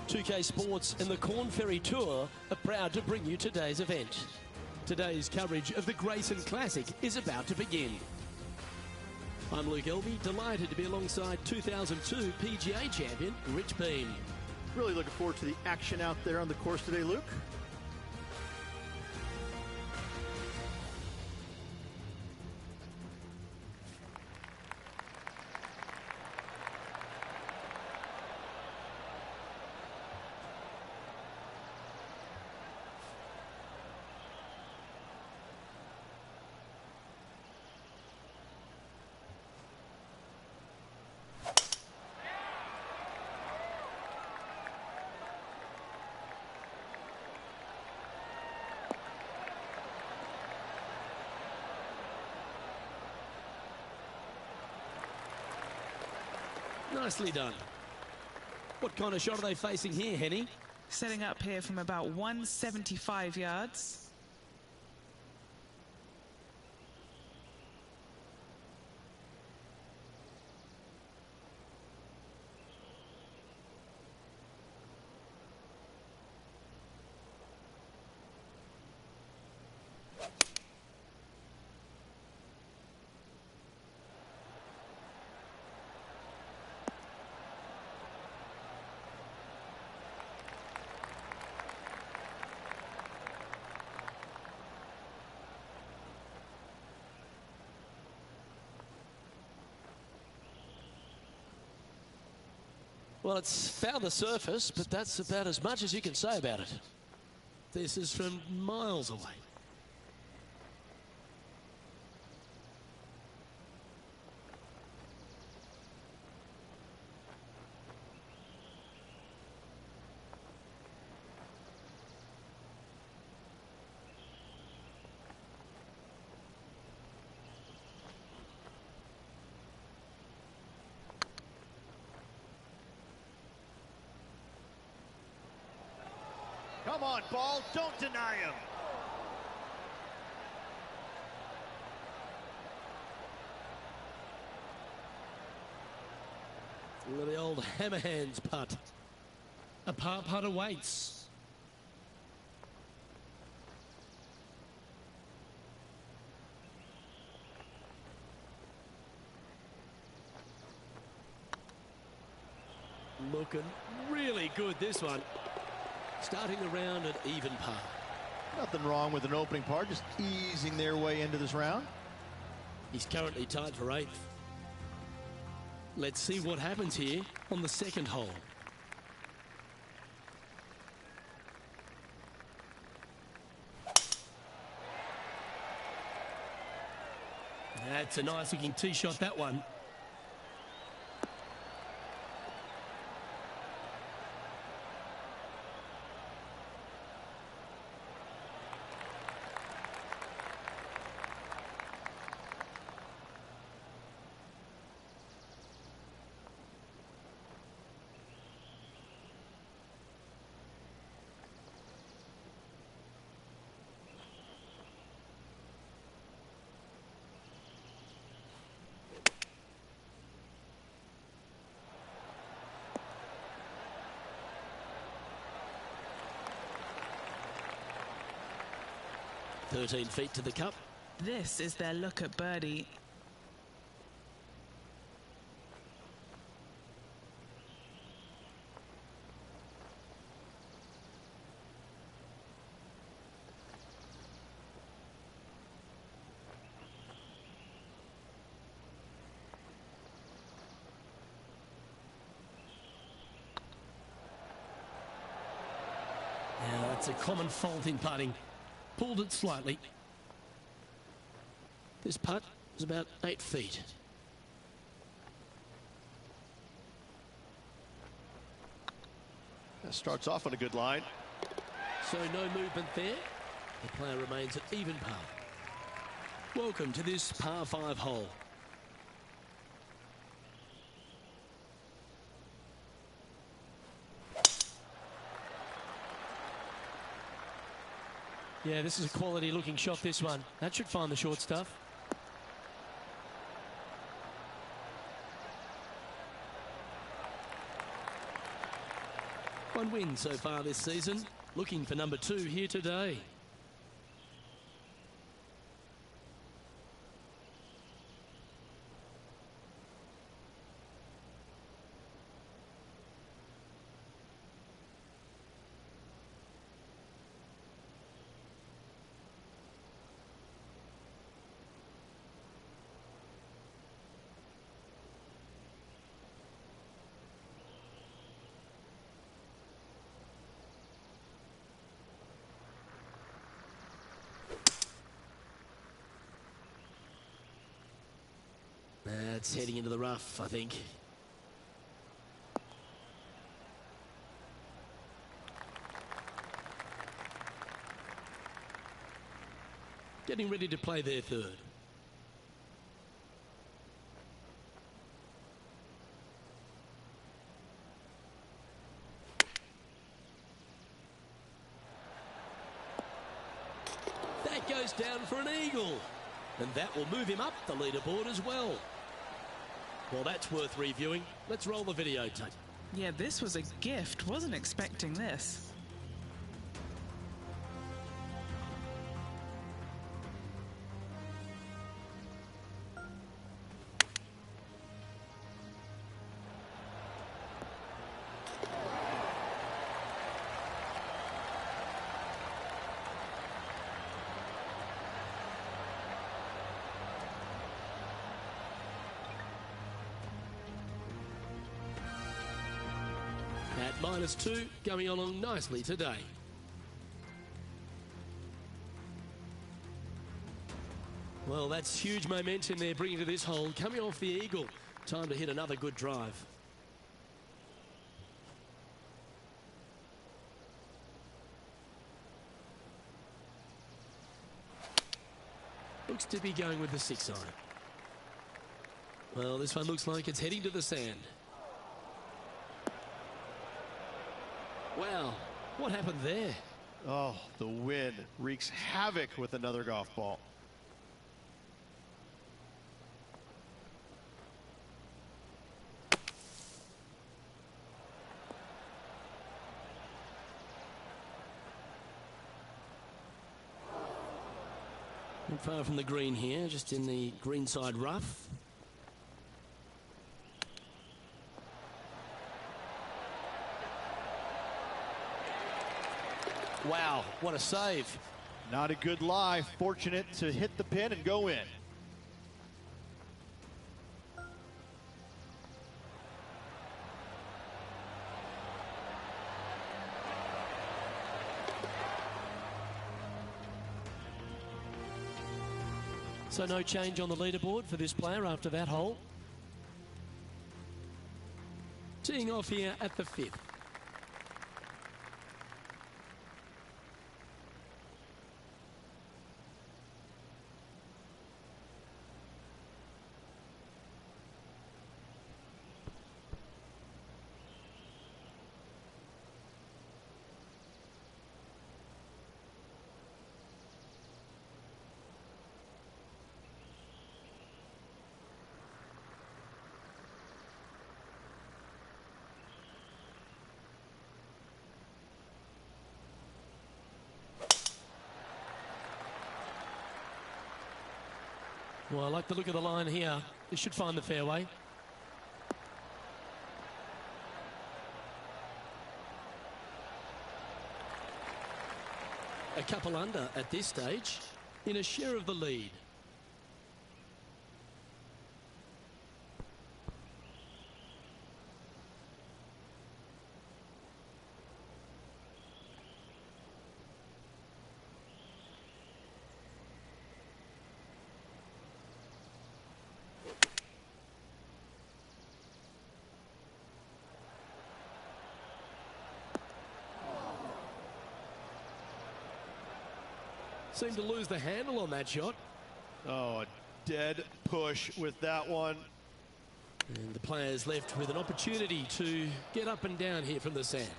2K Sports and the Corn Ferry Tour are proud to bring you today's event. Today's coverage of the Grayson Classic is about to begin. I'm Luke Elvey, delighted to be alongside 2002 PGA champion Rich Beem. Really looking forward to the action out there on the course today, Luke. Nicely done. What kind of shot are they facing here, Henny? Setting up here from about 175 yards. Well, it's found the surface, but that's about as much as you can say about it. This is from miles away. Come on, ball, don't deny him. Look at the old hammer hands putt. A par putt awaits. Looking really good, this one. Starting the round at even par. Nothing wrong with an opening par, just easing their way into this round. He's currently tied for 8th. Let's see what happens here on the second hole. That's a nice looking tee shot, that one. "13 feet to the cup." This is their look at birdie. Now, that's a common fault in putting. Pulled it slightly. This putt is about 8 feet. That starts off on a good line. So no movement there. The player remains at even par. Welcome to this par 5 hole. Yeah, this is a quality looking shot, this one. That should find the short stuff. One win so far this season. Looking for number 2 here today. That's heading into the rough, I think. Getting ready to play their third. That goes down for an eagle. And that will move him up the leaderboard as well. Well, that's worth reviewing. Let's roll the videotape. Yeah, this was a gift. Wasn't expecting this. At -2, going along nicely today. Well, that's huge momentum they're bringing to this hole. Coming off the eagle. Time to hit another good drive. Looks to be going with the 6-iron. Well, this one looks like it's heading to the sand. Wow, what happened there? Oh, the wind wreaks havoc with another golf ball. Not far from the green here, just in the greenside rough. Wow, what a save. Not a good lie. Fortunate to hit the pin and go in. So no change on the leaderboard for this player after that hole. Teeing off here at the 5th. Well, I like the look of the line here. This should find the fairway. A couple under at this stage, in a share of the lead. Seemed to lose the handle on that shot. Oh, a dead push with that one. And the players left with an opportunity to get up and down here from the sand.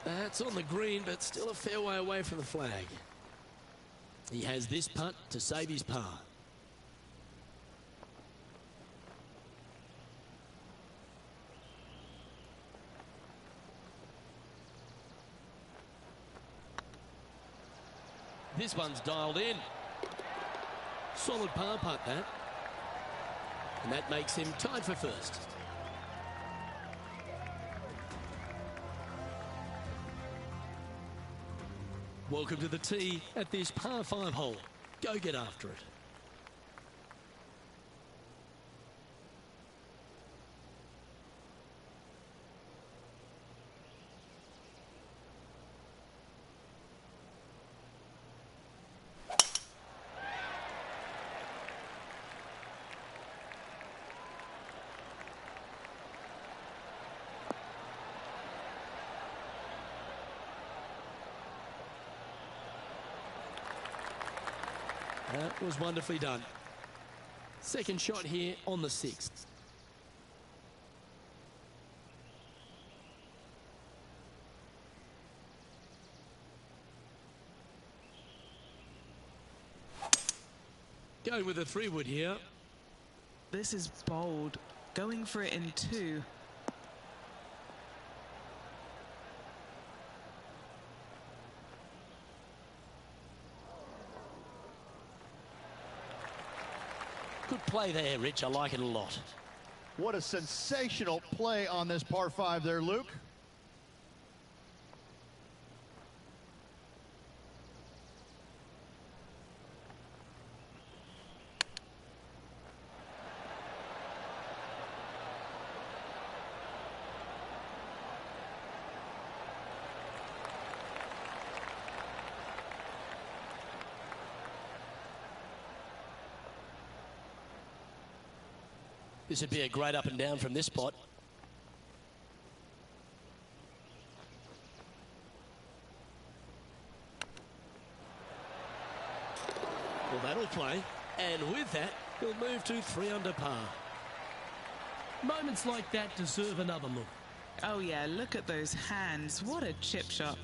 That's on the green, but still a fair way away from the flag. He has this putt to save his par. This one's dialed in. Solid par putt, that. And that makes him tied for first. Welcome to the tee at this par 5 hole. Go get after it. That was wonderfully done. Second shot here on the 6th. Going with a 3-wood here. This is bold. Going for it in 2. Good play there, Rich. I like it a lot. What a sensational play on this par 5 there, Luke. This would be a great up and down from this spot. Well, that'll play. And with that, he'll move to 3 under par. Moments like that deserve another look. Oh yeah, look at those hands. What a chip shot.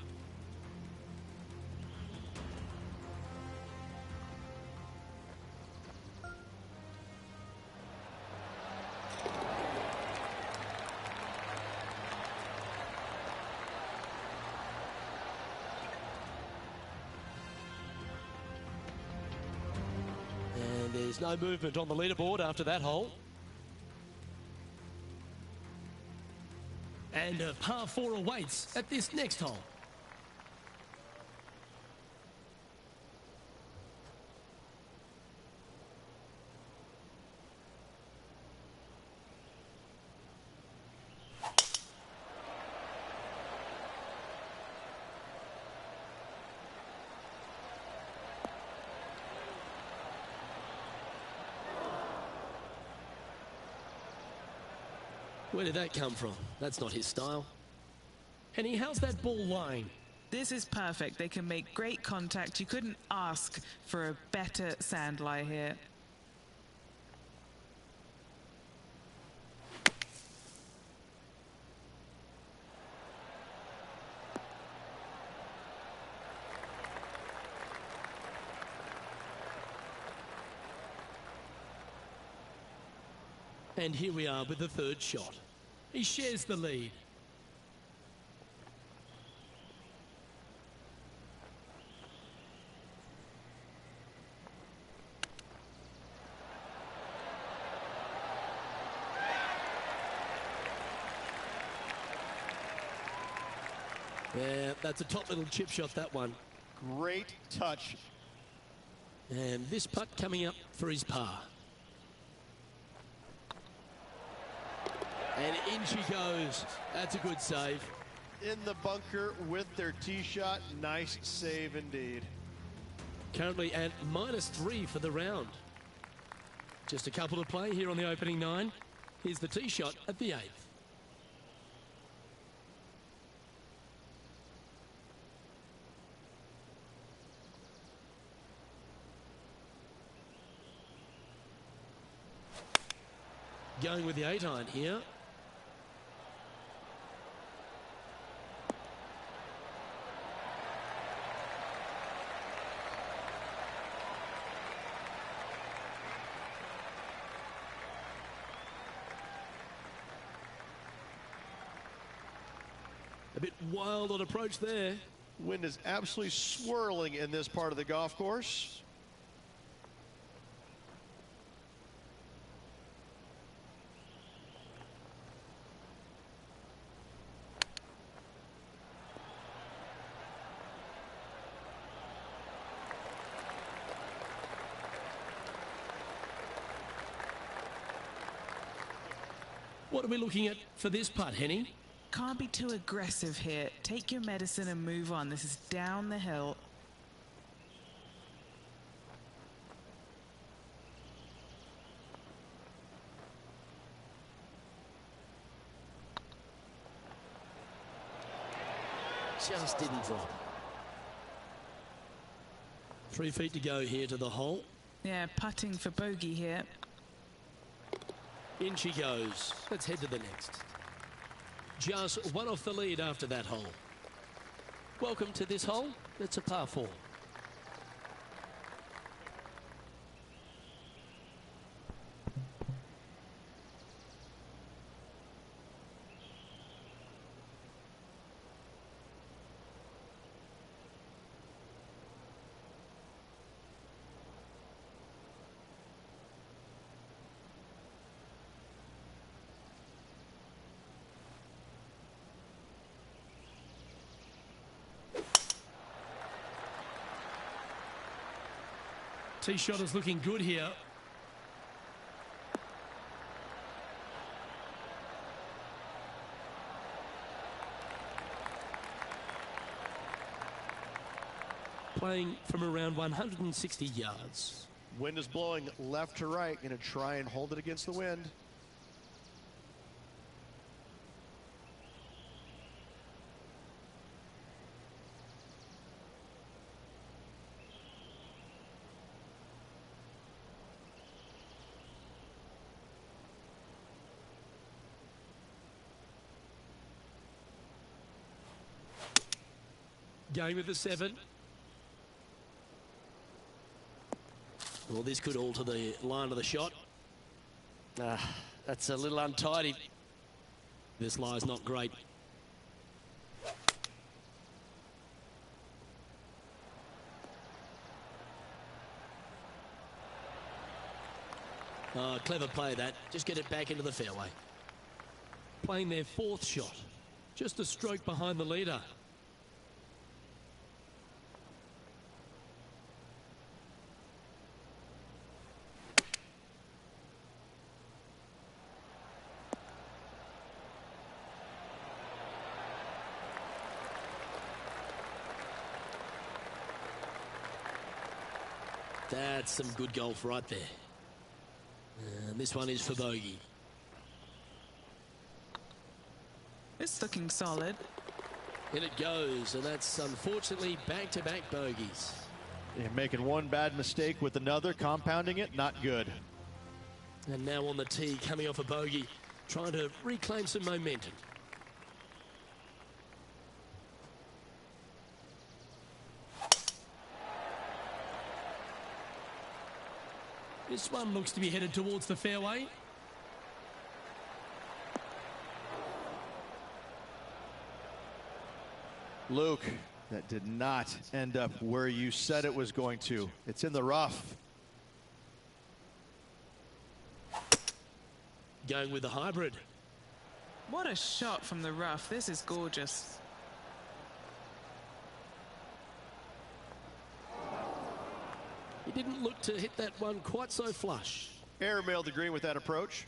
There's no movement on the leaderboard after that hole. And a par 4 awaits at this next hole. Where did that come from? That's not his style. And how's that ball lying? This is perfect. They can make great contact. You couldn't ask for a better sand lie here. And here we are with the 3rd shot. He shares the lead. Yeah, that's a top little chip shot, that one. Great touch. And this putt coming up for his par. And in she goes. That's a good save. In the bunker with their tee shot. Nice save indeed. Currently at -3 for the round. Just a couple to play here on the opening 9. Here's the tee shot at the 8th. Going with the 8-iron here. A bit wild on approach there. Wind is absolutely swirling in this part of the golf course. What are we looking at for this putt, Henny? Can't be too aggressive here. Take your medicine and move on. This is down the hill. Just didn't drop. 3 feet to go here to the hole. Yeah, putting for bogey here. In she goes. Let's head to the next. Just one off the lead after that hole. Welcome to this hole. It's a par 4. Tee shot is looking good here. Playing from around 160 yards. Wind is blowing left to right. Going to try and hold it against the wind. Going with the 7. Well, this could alter the line of the shot. That's a little untidy. This lie's not great. Clever play that. Just get it back into the fairway. Playing their 4th shot. Just a stroke behind the leader. That's some good golf right there. And this one is for bogey. It's looking solid. In it goes, and that's unfortunately back-to-back bogeys. You're making one bad mistake with another, compounding it, not good. And now on the tee, coming off a bogey, trying to reclaim some momentum. This one looks to be headed towards the fairway. Luke, that did not end up where you said it was going to. It's in the rough. Going with the hybrid. What a shot from the rough. This is gorgeous. He didn't look to hit that one quite so flush. Airmailed agreeing with that approach.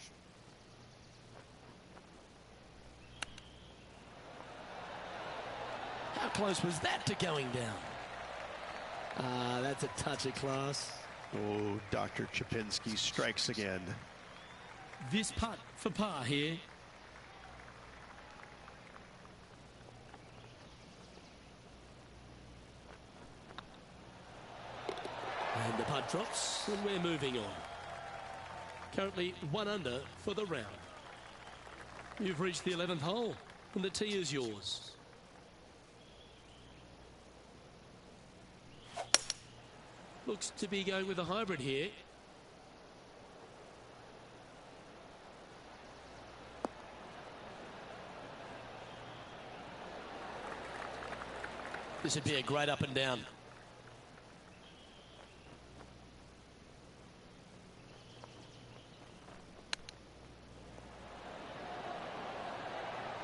How close was that to going down? That's a touch of class. Oh, Dr. Chapinski strikes again. This putt for par here. And the putt drops, and we're moving on. Currently 1 under for the round. You've reached the 11th hole, and the tee is yours. Looks to be going with a hybrid here. This would be a great up and down.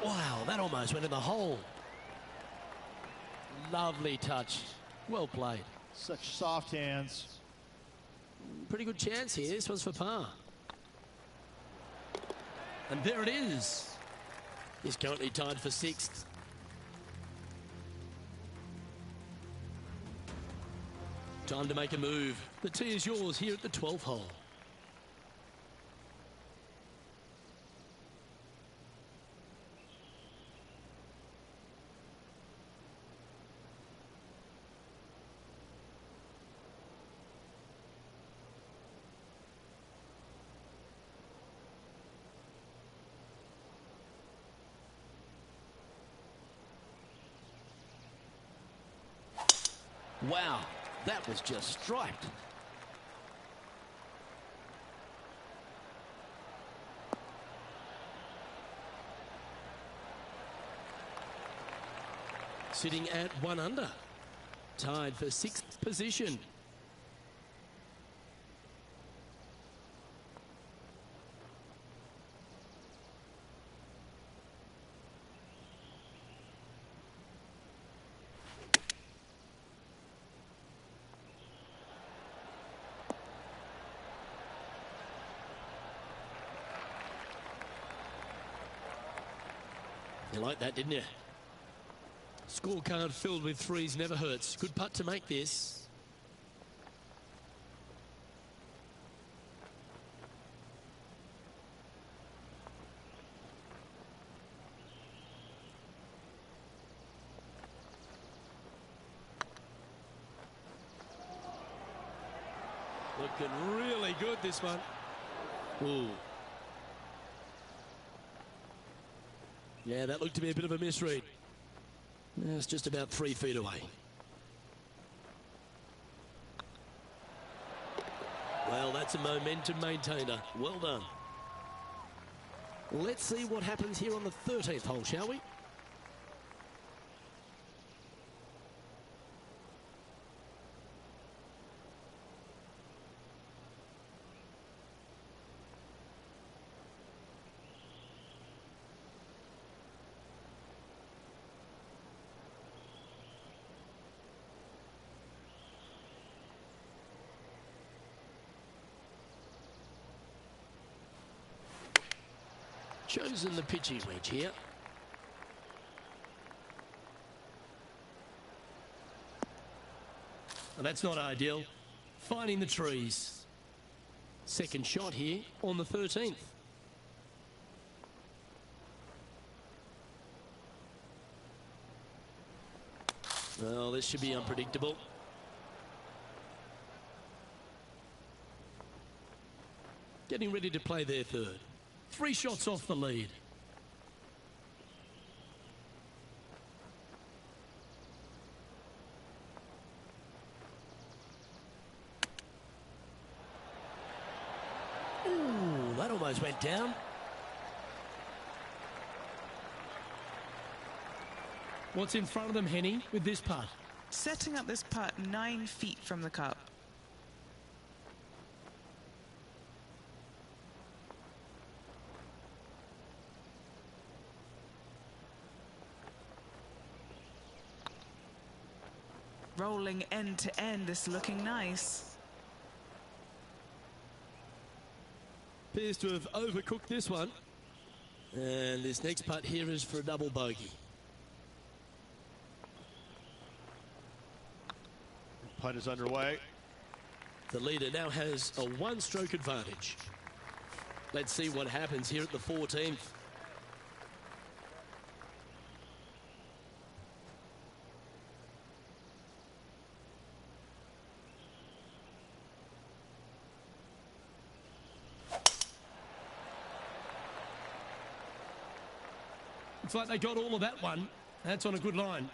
Wow, that almost went in the hole. Lovely touch. Well played. Such soft hands. Pretty good chance here. This one's for par. And there it is. He's currently tied for 6th. Time to make a move. The tee is yours here at the 12th hole. Wow, that was just striped. Sitting at 1 under. Tied for 6th position. You like that, didn't you? Scorecard filled with threes never hurts. Good putt to make this. Looking really good, this one. Ooh. Yeah, that looked to be a bit of a misread. It's just about 3 feet away. Well, that's a momentum maintainer. Well done. Let's see what happens here on the 13th hole, shall we? Chosen the pitching wedge here. Well, that's not ideal. Finding the trees. Second shot here on the 13th. Well, this should be unpredictable. Getting ready to play their third. 3 shots off the lead. Ooh, that almost went down. What's in front of them, Henny, with this putt? Setting up this putt 9 feet from the cup. Rolling end to end, this looking nice. Appears to have overcooked this one. And this next putt here is for a double bogey. Putt is underway. The leader now has a 1-stroke advantage. Let's see what happens here at the 14th. Looks like they got all of that one. That's on a good line.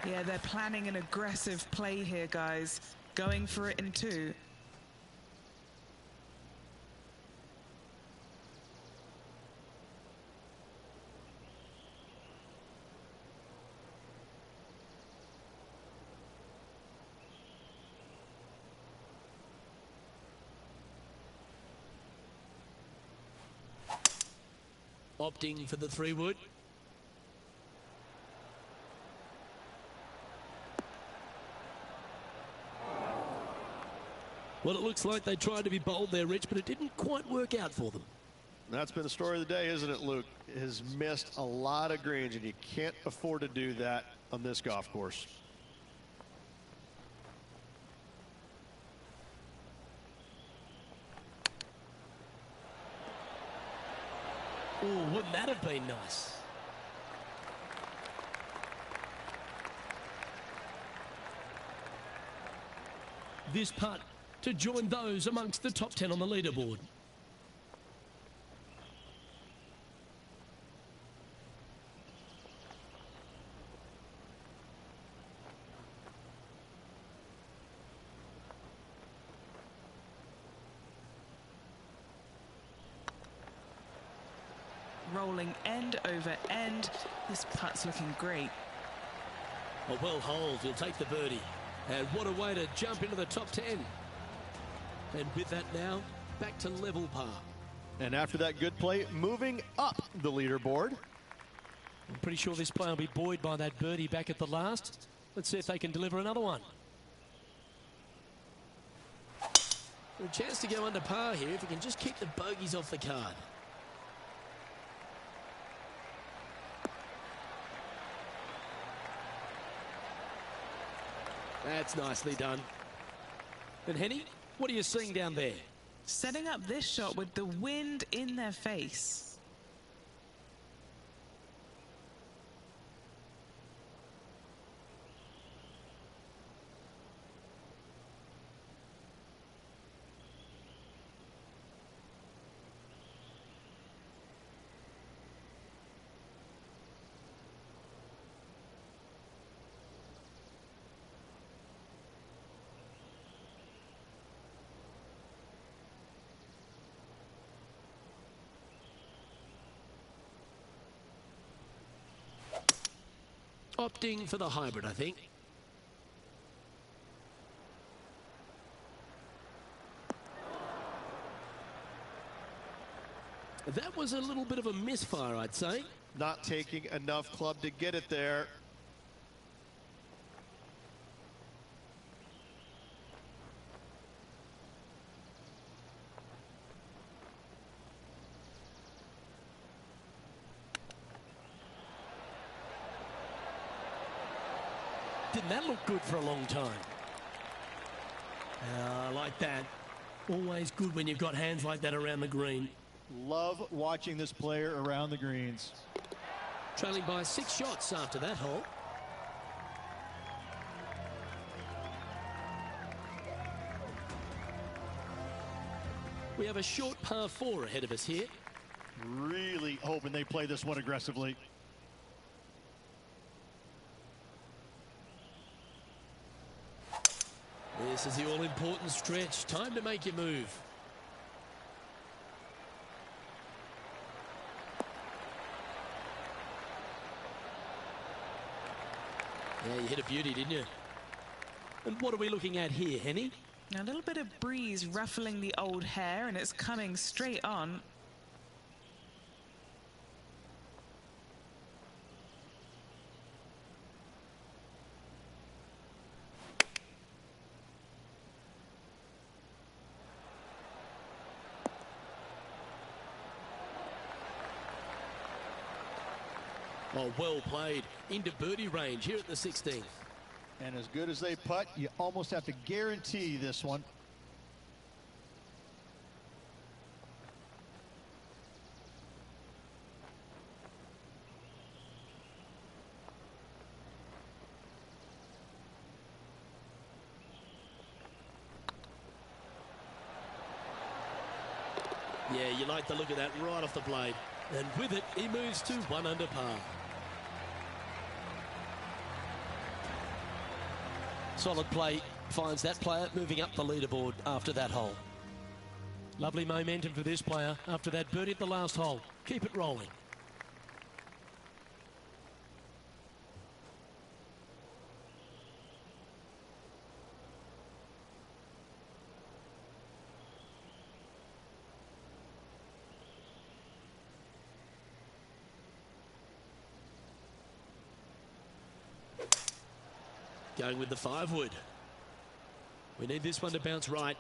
Yeah, they're planning an aggressive play here, guys. Going for it in two. Opting for the 3-wood. Well, it looks like they tried to be bold there, Rich, but it didn't quite work out for them. That's been the story of the day, isn't it, Luke? Has missed a lot of greens, and you can't afford to do that on this golf course. Oh, wouldn't that have been nice? This putt to join those amongst the top 10 on the leaderboard. Rolling end over end. This putt's looking great. A well holed, he'll take the birdie. And what a way to jump into the top 10. And with that now, back to level par. And after that good play, moving up the leaderboard. I'm pretty sure this player will be buoyed by that birdie back at the last. Let's see if they can deliver another one. A chance to go under par here if he can just keep the bogeys off the card. That's nicely done. And Henny, what are you seeing down there? Setting up this shot with the wind in their face. Opting for the hybrid, I think. That was a little bit of a misfire, I'd say. Not taking enough club to get it there. Didn't that look good for a long time? I like that. Always good when you've got hands like that around the green. Love watching this player around the greens. Trailing by 6 shots after that hole. We have a short par 4 ahead of us here. Really hoping they play this one aggressively. This is the all-important stretch. Time to make your move. Yeah, you hit a beauty, didn't you? And what are we looking at here, Henny? A little bit of breeze ruffling the old hair, and it's coming straight on. Oh, well played. Into birdie range here at the 16th. And as good as they putt, you almost have to guarantee this one. Yeah, you like the look of that right off the blade. And with it, he moves to 1 under par. Solid play finds that player moving up the leaderboard after that hole. Lovely momentum for this player after that birdie at the last hole. Keep it rolling. Going with the 5-wood. We need this one to bounce right.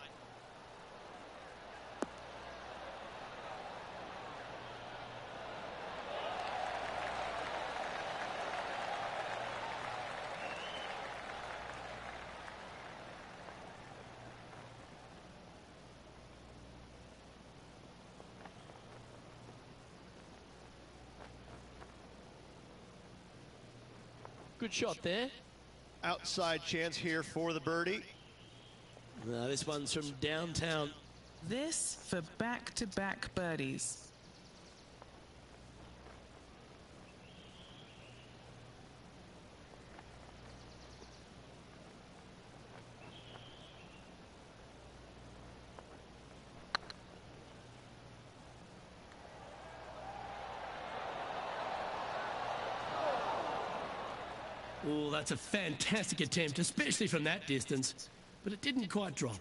Good shot there. Outside chance here for the birdie. No, this one's from downtown. This for back-to-back birdies. Oh, that's a fantastic attempt, especially from that distance. But it didn't quite drop.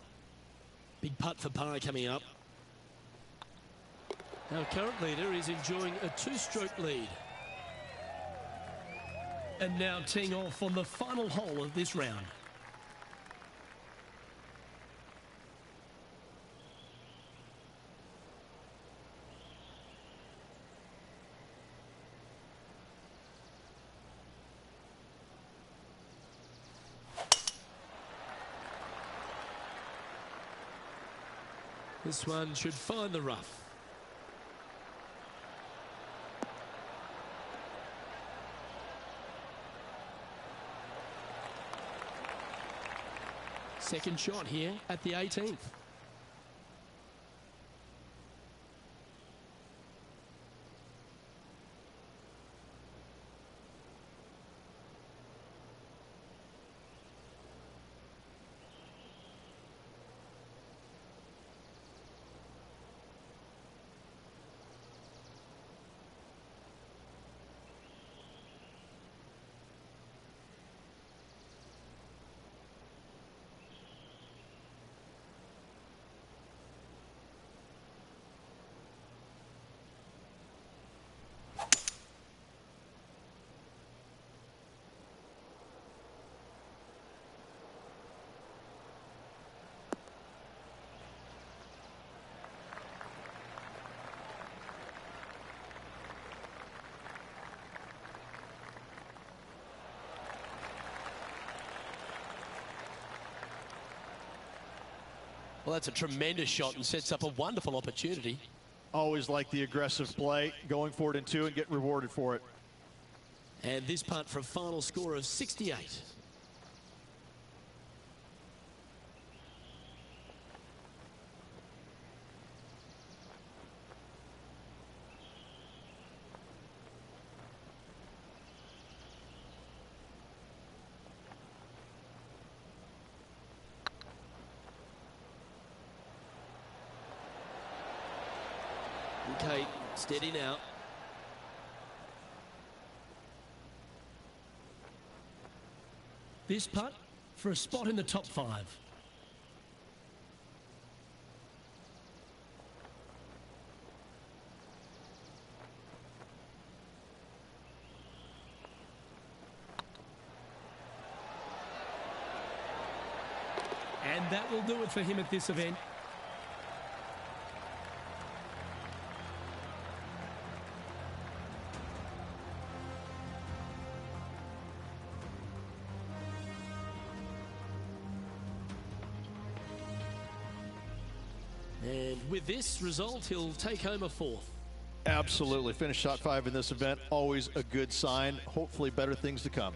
Big putt for par coming up. Our current leader is enjoying a 2-stroke lead. And now teeing off on the final hole of this round. This one should find the rough. Second shot here at the 18th. Well, that's a tremendous shot and sets up a wonderful opportunity. Always like the aggressive play, going for it in 2 and getting rewarded for it. And this putt for a final score of 68. Okay, steady now. This putt for a spot in the top 5. And that will do it for him at this event. And with this result, he'll take home a 4th. Absolutely. Finish top 5 in this event. Always a good sign. Hopefully better things to come.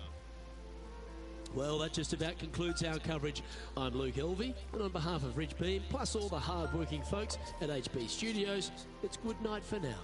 Well, that just about concludes our coverage. I'm Luke Elvey, and on behalf of Rich Beam, plus all the hard-working folks at HB Studios, it's good night for now.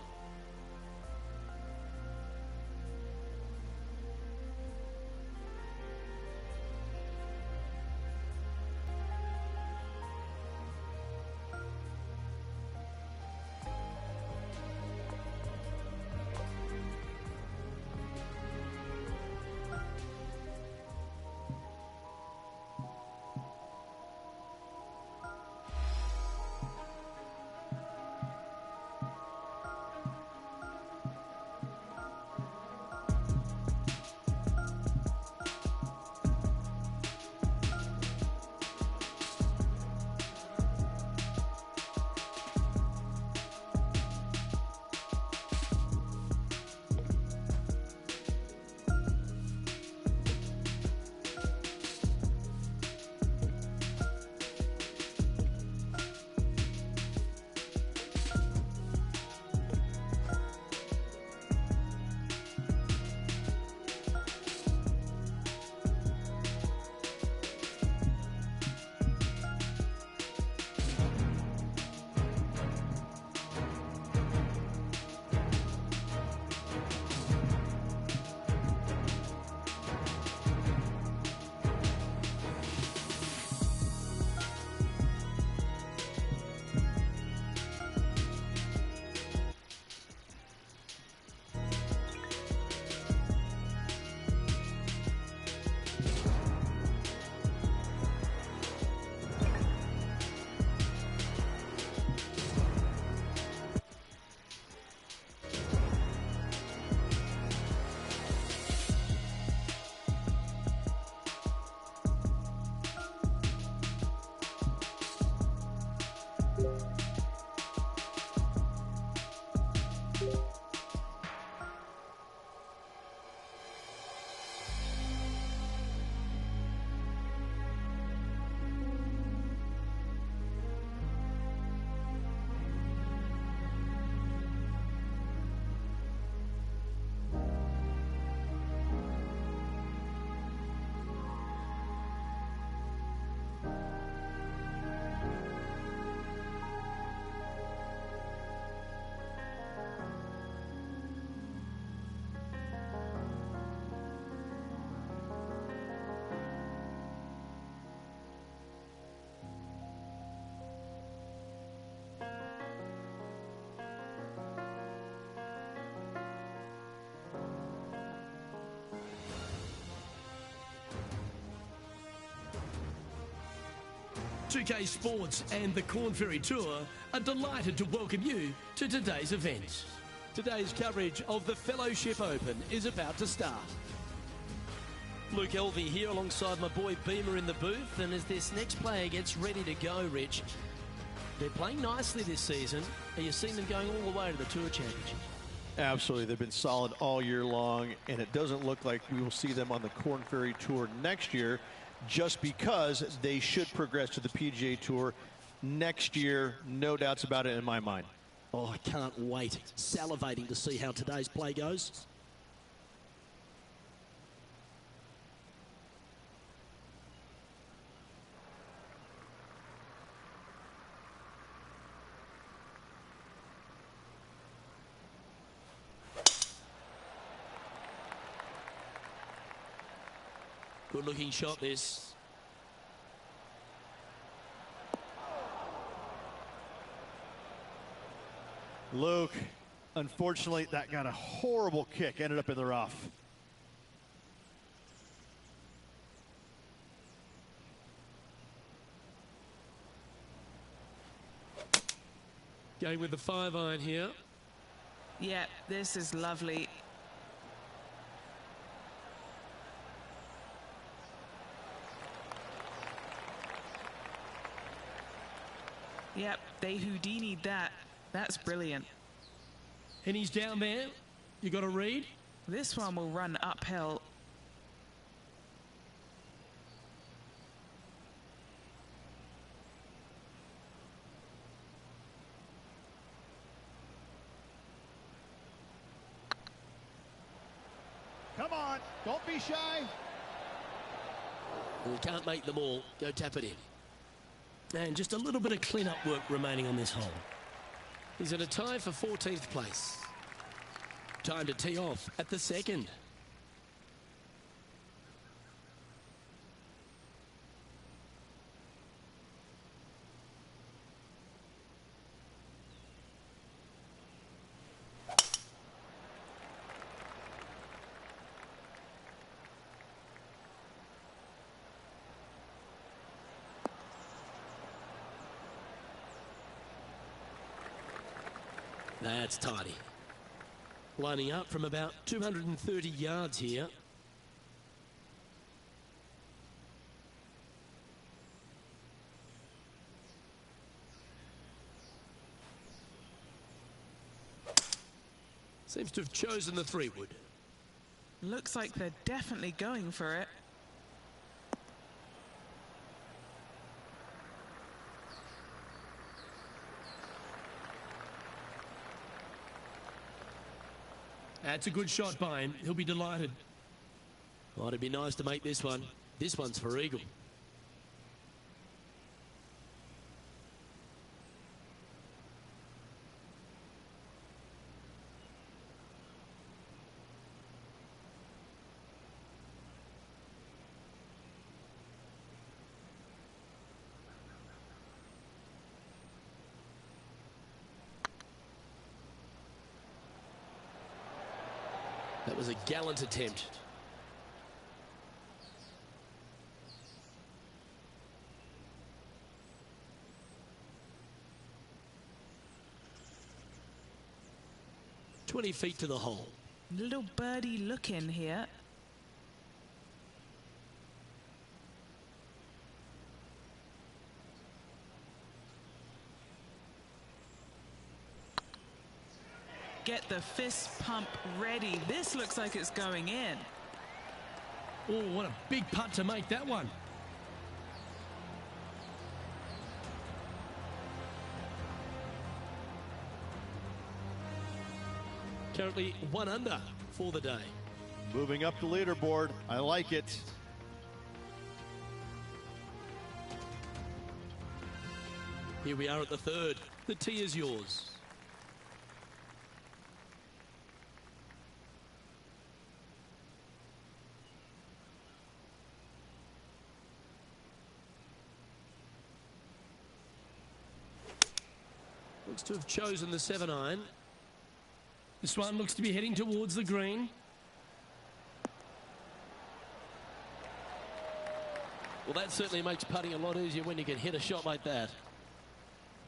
UK Sports and the Corn Ferry Tour are delighted to welcome you to today's event. Today's coverage of the Fellowship Open is about to start. Luke Elvey here alongside my boy Beamer in the booth, and as this next player gets ready to go, Rich, they're playing nicely this season, and you've seen them going all the way to the Tour Championship. Absolutely. They've been solid all year long, and it doesn't look like we will see them on the Corn Ferry Tour next year, just because they should progress to the PGA Tour next year. No doubts about it in my mind. Oh, I can't wait. Salivating to see how today's play goes. Good looking shot this. Luke, unfortunately, that got a horrible kick, ended up in the rough. Going with the 5-iron here. Yeah, this is lovely. Yep, they Houdini'd that. That's brilliant. And he's down there. You got to read. This one will run uphill. Come on, don't be shy. And you can't make them all. Go tap it in. And just a little bit of clean-up work remaining on this hole. He's in a tie for 14th place. Time to tee off at the second. That's tidy. Lining up from about 230 yards here. Seems to have chosen the 3-wood. Looks like they're definitely going for it. That's a good shot by him. He'll be delighted. Oh, it'd be nice to make this one. This one's for eagle. That was a gallant attempt. "20 feet to the hole." Little birdie look in here. Get the fist pump ready. This looks like it's going in. Oh, what a big putt to make that one. Currently 1 under for the day. Moving up the leaderboard. I like it. Here we are at the third. The tee is yours. Looks to have chosen the 7-iron. This one looks to be heading towards the green. Well, that certainly makes putting a lot easier when you can hit a shot like that.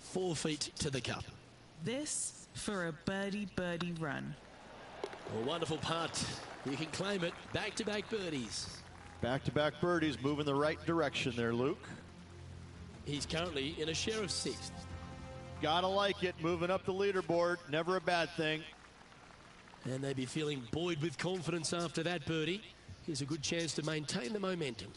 4 feet to the cup. This for a birdie run. A wonderful putt. You can claim it. Back-to-back birdies. Back-to-back birdies, moving the right direction there, Luke. He's currently in a share of 6th. Gotta like it, moving up the leaderboard, never a bad thing. And they'd be feeling buoyed with confidence after that birdie. Here's a good chance to maintain the momentum.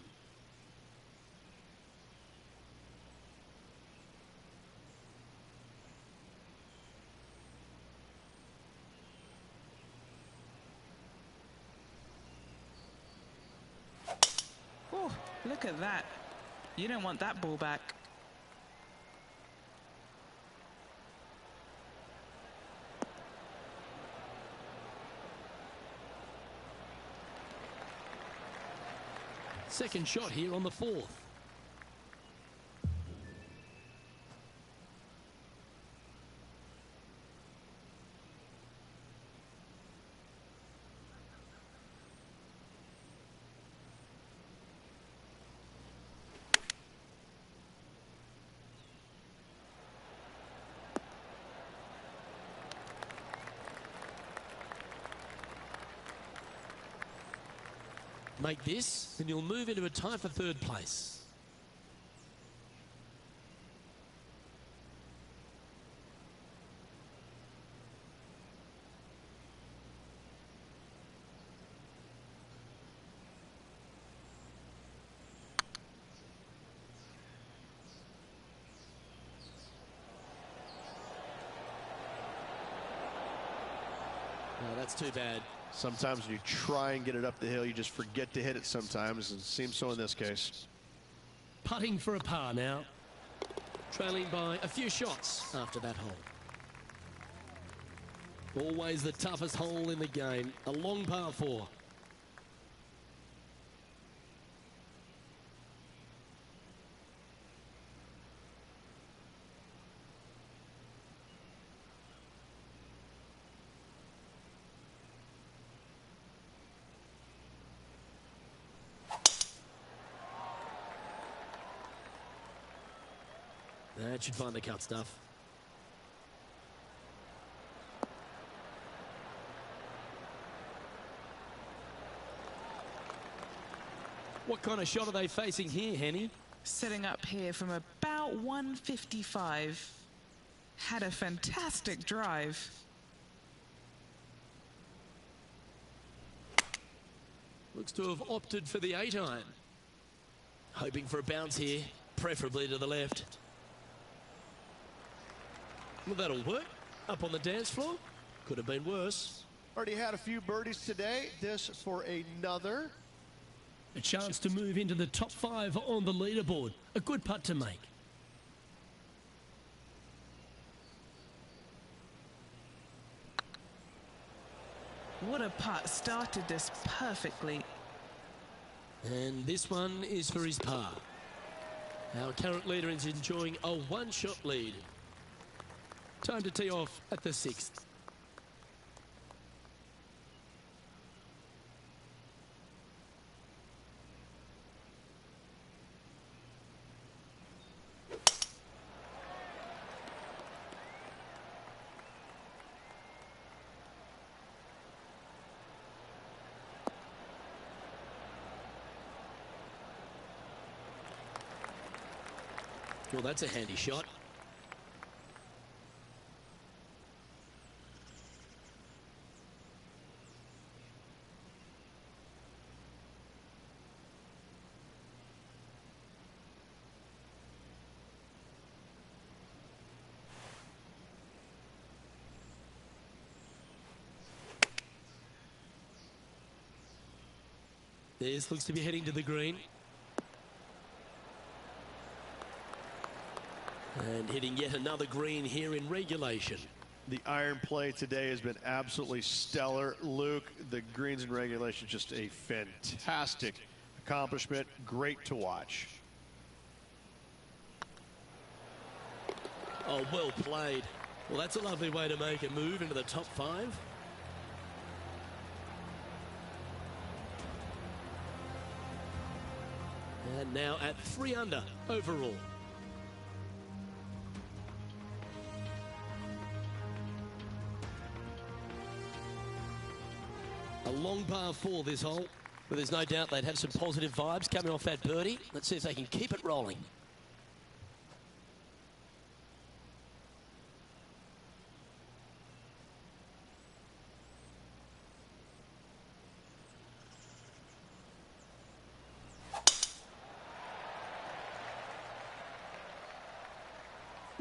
Oh, look at that. You don't want that ball back. Second shot here on the 4th. Make this, and you'll move into a tie for 3rd place. Oh, that's too bad. Sometimes when you try and get it up the hill, you just forget to hit it sometimes, and it seems so in this case. putting for a par now. Trailing by a few shots after that hole. Always the toughest hole in the game. A long par 4. That should find the cut stuff. What kind of shot are they facing here, Henny? Setting up here from about 155. Had a fantastic drive. Looks to have opted for the 8-iron. Hoping for a bounce here, preferably to the left. Well, that'll work. Up on the dance floor. Could have been worse. Already had a few birdies today. This for another. A chance to move into the top 5 on the leaderboard. A good putt to make. What a putt. Started this perfectly. And this one is for his par. Our current leader is enjoying a one-shot lead. Time to tee off at the 6th. Well, that's a handy shot. This looks to be heading to the green. And hitting yet another green here in regulation. The iron play today has been absolutely stellar. Luke, the greens in regulation, just a fantastic accomplishment. Great to watch. Oh, well played. Well, that's a lovely way to make a move into the top 5. And now at 3 under overall. A long par 4 this hole, but there's no doubt they'd have some positive vibes coming off that birdie. Let's see if they can keep it rolling.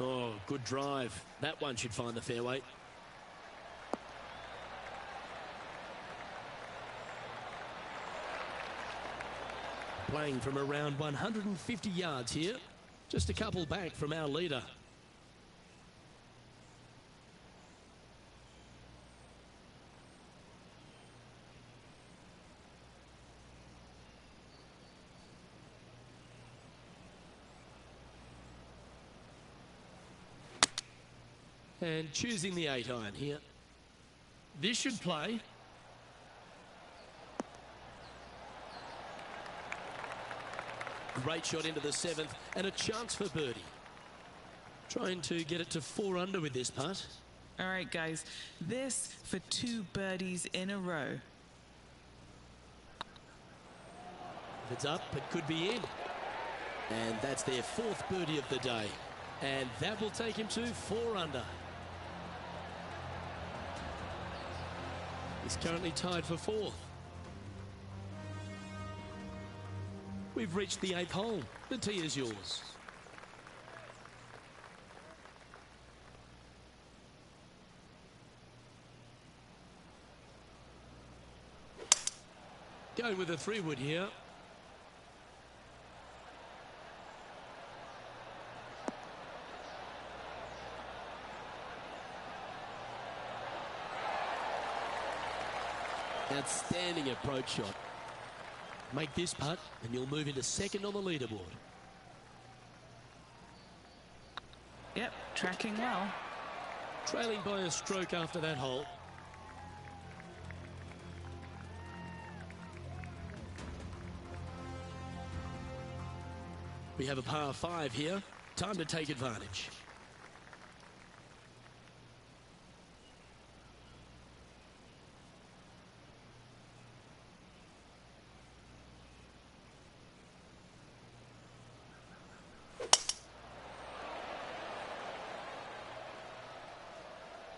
Oh, good drive. That one should find the fairway. Playing from around 150 yards here. Just a couple back from our leader. And choosing the 8-iron here. This should play. Great shot into the 7th and a chance for birdie. Trying to get it to 4 under with this putt. All right, guys. This for 2 birdies in a row. If it's up, it could be in. And that's their 4th birdie of the day. And that will take him to 4 under. He's currently tied for 4th. We've reached the 8th hole. The tee is yours. Going with a 3-wood here. Outstanding approach shot. Make this putt and you'll move into second on the leaderboard. Yep, tracking well. Trailing by a stroke after that hole. We have a par 5 here. Time to take advantage.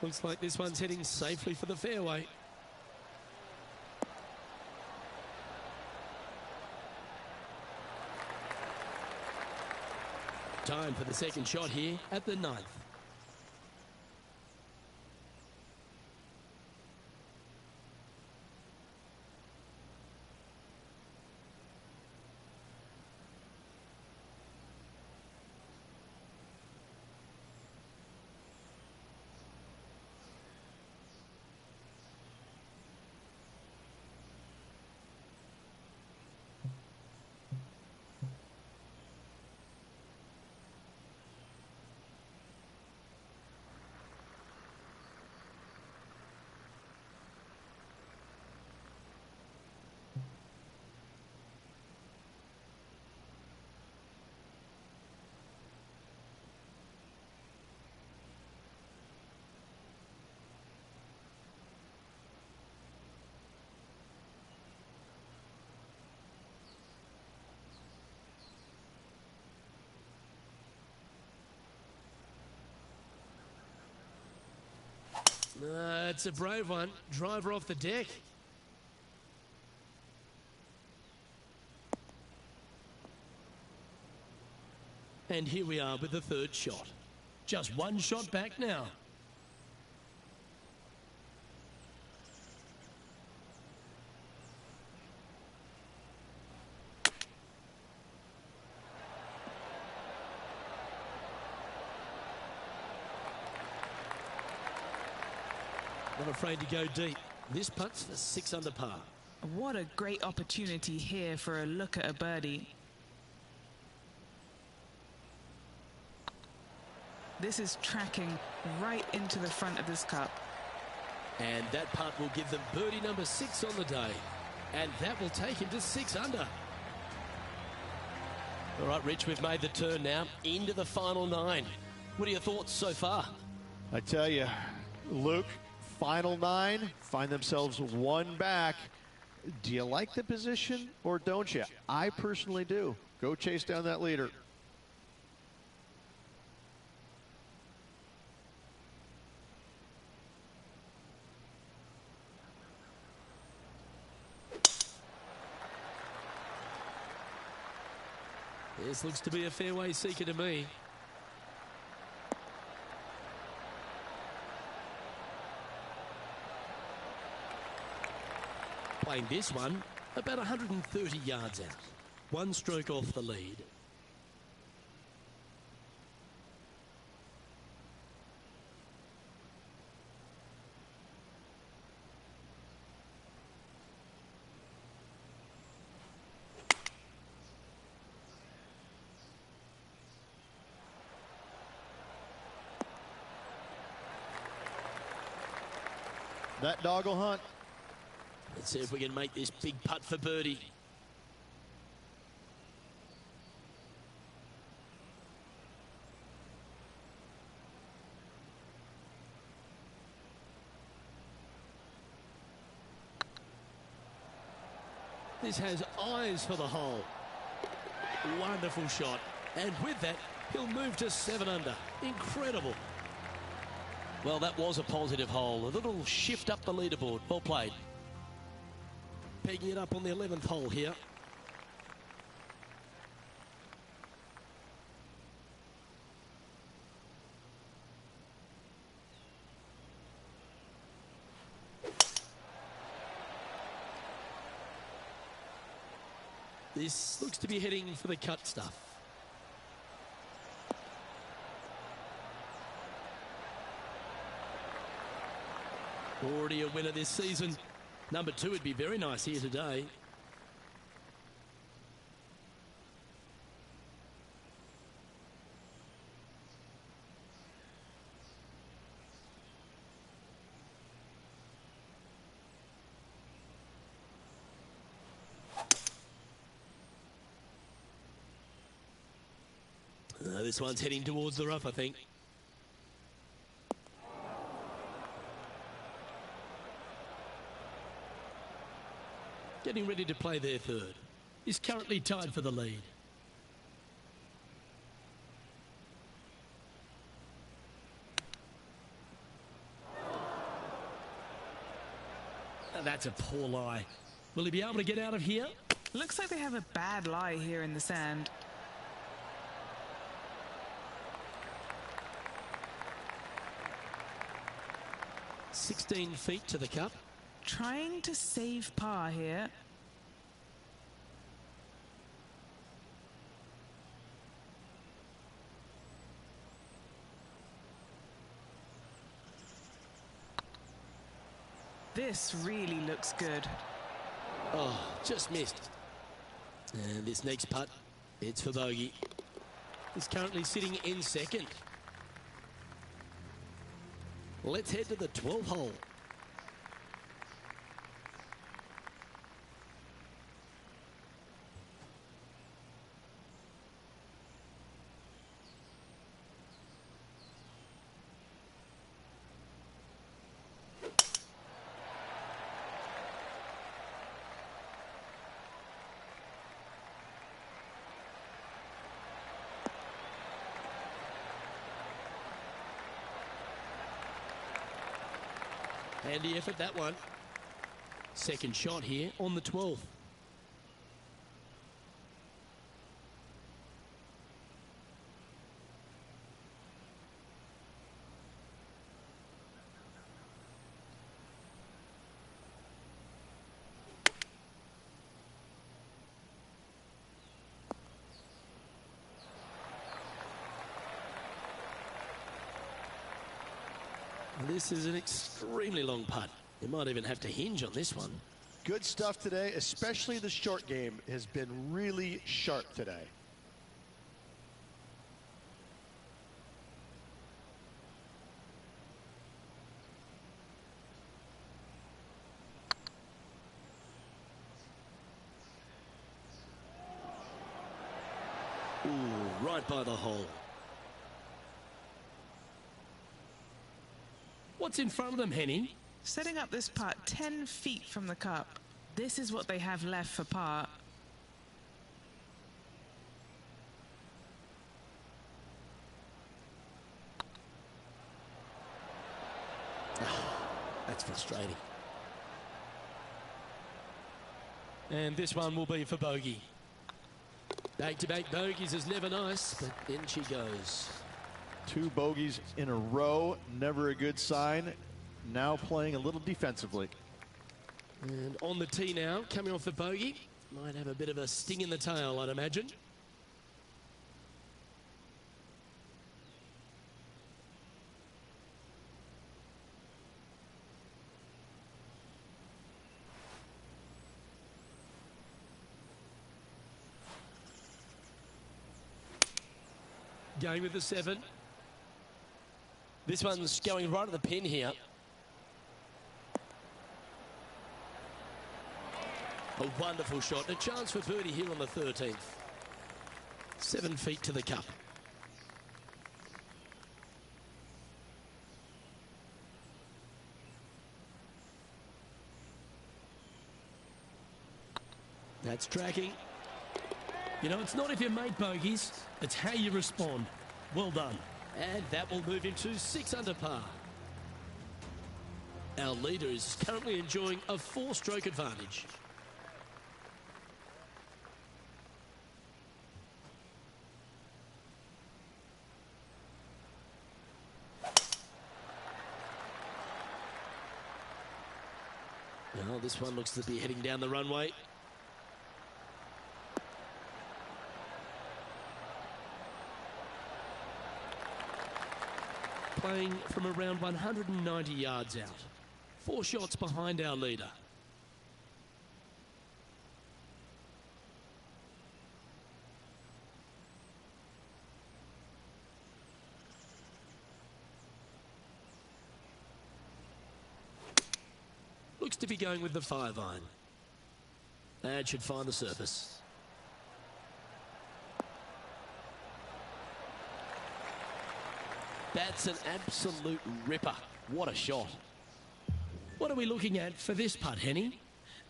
Looks like this one's heading safely for the fairway. Time for the second shot here at the 9th. It's a brave one. Driver off the deck. And here we are with the third shot. Just one shot back now. Not afraid to go deep. This putt's for 6 under par. What a great opportunity here for a look at a birdie. This is tracking right into the front of this cup. And that putt will give them birdie number 6 on the day. And that will take him to 6 under. All right, Rich, we've made the turn now into the final 9. What are your thoughts so far? I tell you, Luke, final 9, find themselves one back. Do you like the position or don't you? I personally do. Go chase down that leader. This looks to be a fairway seeker to me. Playing this one about 130 yards out. One stroke off the lead. That dog will hunt. Let's see if we can make this big putt for birdie. This has eyes for the hole. Wonderful shot. And with that, he'll move to 7 under. Incredible. Well, that was a positive hole. A little shift up the leaderboard. Well played. Pegging it up on the 11th hole here. This looks to be heading for the cut stuff. Already a winner this season. Number 2 would be very nice here today. This one's heading towards the rough, I think. Getting ready to play their third. Is currently tied for the lead. That's a poor lie. Will he be able to get out of here? Looks like they have a bad lie here in the sand. "16 feet to the cup." Trying to save par here. This really looks good. Oh, just missed. And this next putt, it's for bogey. He's currently sitting in second. Let's head to the 12th hole. Handy effort, that one. Second shot here on the 12th. This is an extremely long putt. You might even have to hinge on this one. Good stuff today, especially the short game has been really sharp today. Ooh, right by the hole. What's in front of them, Henning? Setting up this putt 10 feet from the cup. This is what they have left for par. That's frustrating. And this one will be for bogey. Back-to-back bogeys is never nice, but in she goes. 2 bogeys in a row, never a good sign. Now playing a little defensively. And on the tee now, coming off the bogey. Might have a bit of a sting in the tail, I'd imagine. Going with the 7. This one's going right at the pin here. A wonderful shot. A chance for birdie here on the 13th. 7 feet to the cup. That's tracking. You know, it's not if you make bogeys, it's how you respond. Well done. And that will move him to 6 under par. Our leader is currently enjoying a 4-stroke advantage. Now this one looks to be heading down the runway. Playing from around 190 yards out. 4 shots behind our leader. looks to be going with the 5-iron. That should find the surface. That's an absolute ripper. What a shot. What are we looking at for this putt, Henny?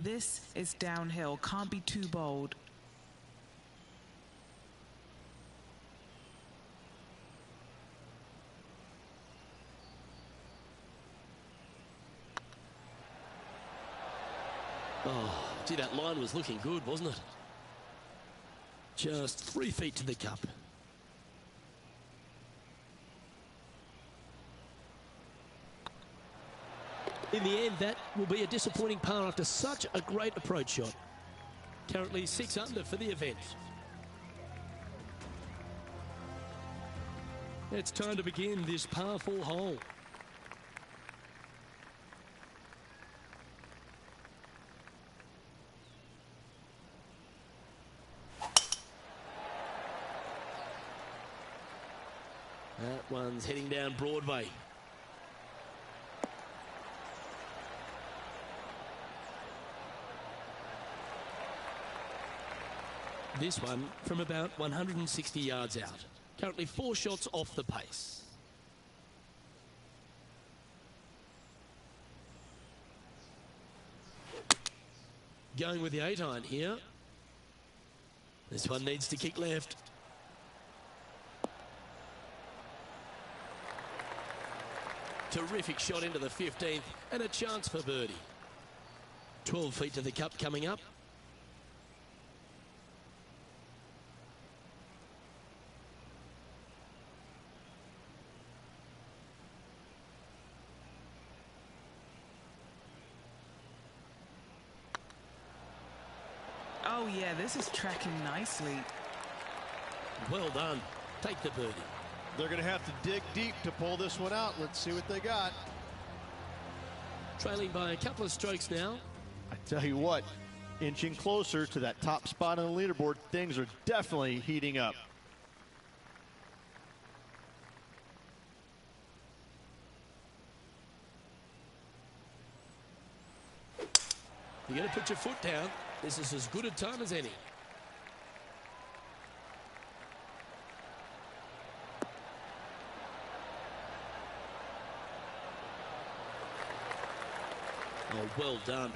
This is downhill, can't be too bold. Oh, gee, that line was looking good, wasn't it? Just 3 feet to the cup. In the end, that will be a disappointing par after such a great approach shot. Currently 6 under for the event. It's time to begin this par 4 hole. That one's heading down Broadway. This one from about 160 yards out. Currently 4 shots off the pace. Going with the 8-iron here. This one needs to kick left. Terrific shot into the 15th and a chance for birdie. 12 feet to the cup coming up. Oh yeah, this is tracking nicely. Well done. Take the birdie. They're going to have to dig deep to pull this one out. Let's see what they got. Trailing by a couple of strokes now. I tell you what, inching closer to that top spot on the leaderboard, things are definitely heating up. You got to put your foot down. This is as good a time as any. Oh, well done.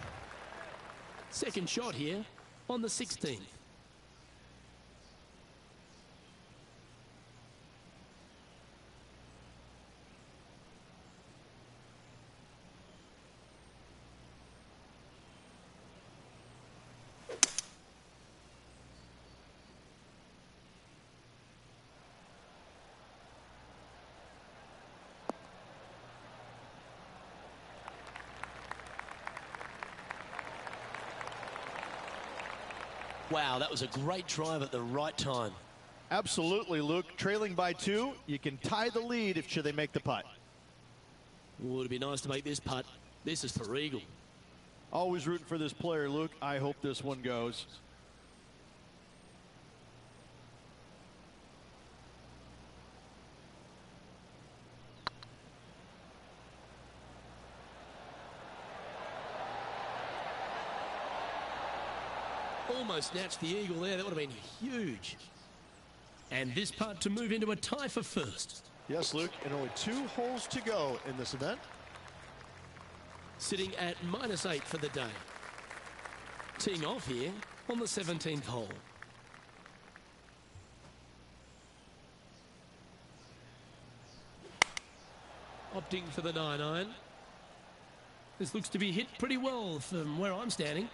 Second shot here on the 16th. Wow, that was a great drive at the right time. Absolutely, Luke. Trailing by 2, you can tie the lead if should they make the putt. Would it be nice to make this putt? This is for eagle. Always rooting for this player, Luke. I hope this one goes. Almost snatched the eagle there. That would have been huge. And this putt to move into a tie for first. Yes, Luke, and only 2 holes to go in this event. Sitting at -8 for the day. Teeing off here on the 17th hole. Opting for the 9-iron. This looks to be hit pretty well from where I'm standing.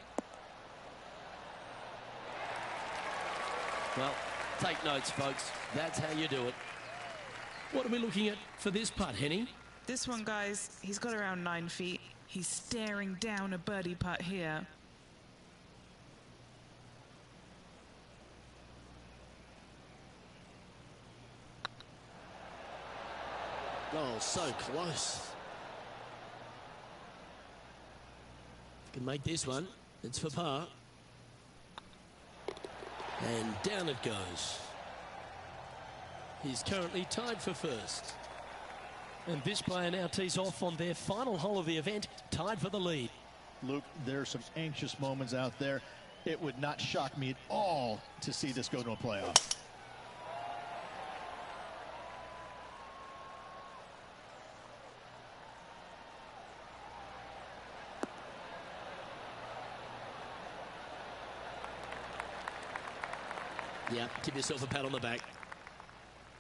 Well, take notes, folks. That's how you do it. What are we looking at for this putt, Henny? This one, guys, he's got around 9 feet. He's staring down a birdie putt here. Oh, so close. If you can make this one, it's for par. And down it goes. He's currently tied for first. And this player now tees off on their final hole of the event, tied for the lead. Luke, there are some anxious moments out there. It would not shock me at all to see this go to a playoff. Yeah, give yourself a pat on the back.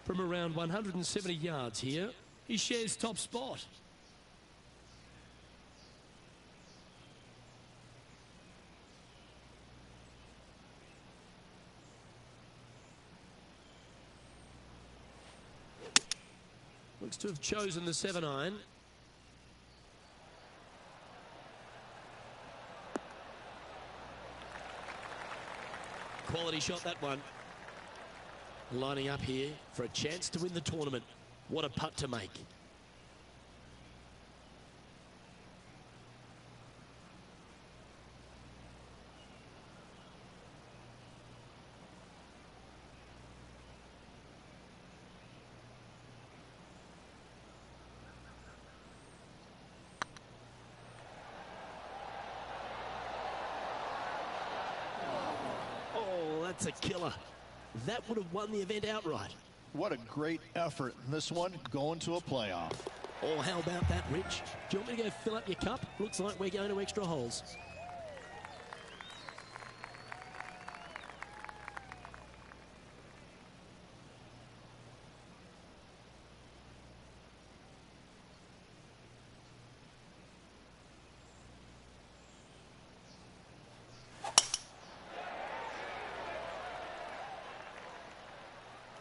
From around 170 yards here, he shares top spot. Looks to have chosen the 7-iron. Quality shot, that one. Lining up here for a chance to win the tournament. What a putt to make. Oh, that's a killer. That would have won the event outright. What a great effort in this one, going to a playoff. Oh, how about that, Rich? Do you want me to go fill up your cup? Looks like we're going to extra holes.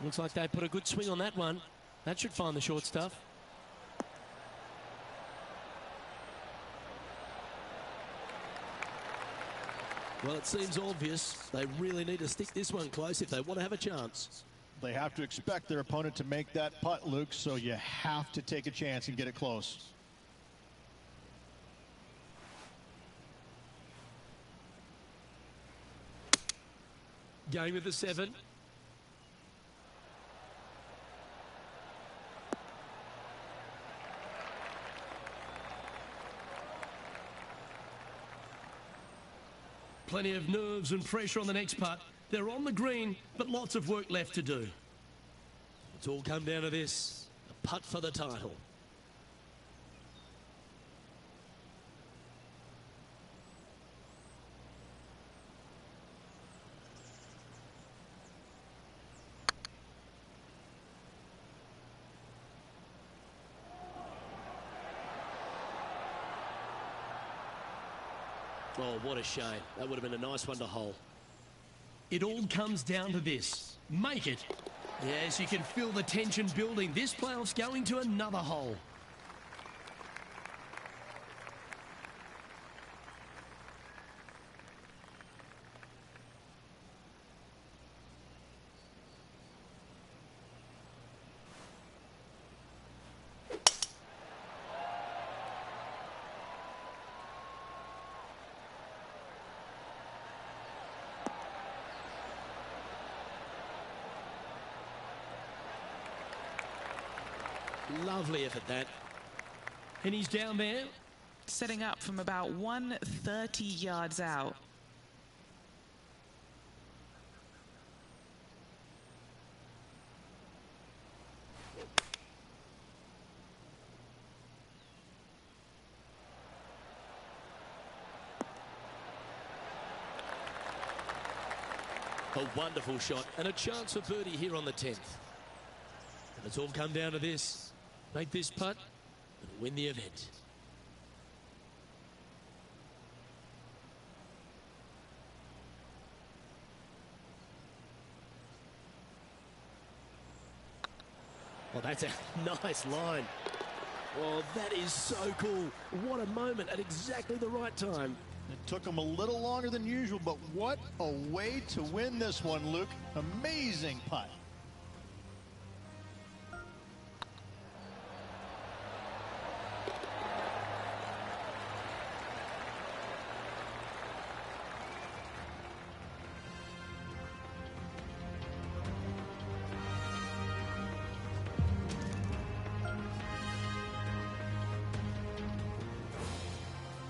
Looks like they put a good swing on that one. That should find the short stuff. Well, it seems obvious. They really need to stick this one close if they want to have a chance. They have to expect their opponent to make that putt, Luke, so you have to take a chance and get it close. Going with the 7. Plenty of nerves and pressure on the next putt. They're on the green, but lots of work left to do. It's all come down to this, a putt for the title. Oh, what a shame. That would have been a nice one to hole. It all comes down to this. Make it. Yes, you can feel the tension building. This playoff's going to another hole. Lovely effort, that. And he's down there. Setting up from about 130 yards out. A wonderful shot and a chance for birdie here on the 10th. And it's all come down to this. Make this putt and win the event. Well, that's a nice line. Well, that is so cool. What a moment at exactly the right time. It took them a little longer than usual, but what a way to win this one, Luke. Amazing putt.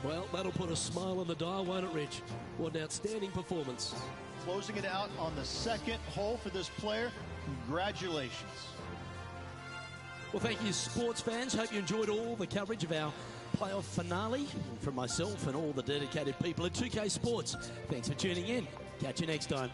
Well, that'll put a smile on the dial, won't it, Rich? What an outstanding performance. Closing it out on the second hole for this player. Congratulations. Well, thank you, sports fans. Hope you enjoyed all the coverage of our playoff finale. And from myself and all the dedicated people at 2K Sports, thanks for tuning in. Catch you next time.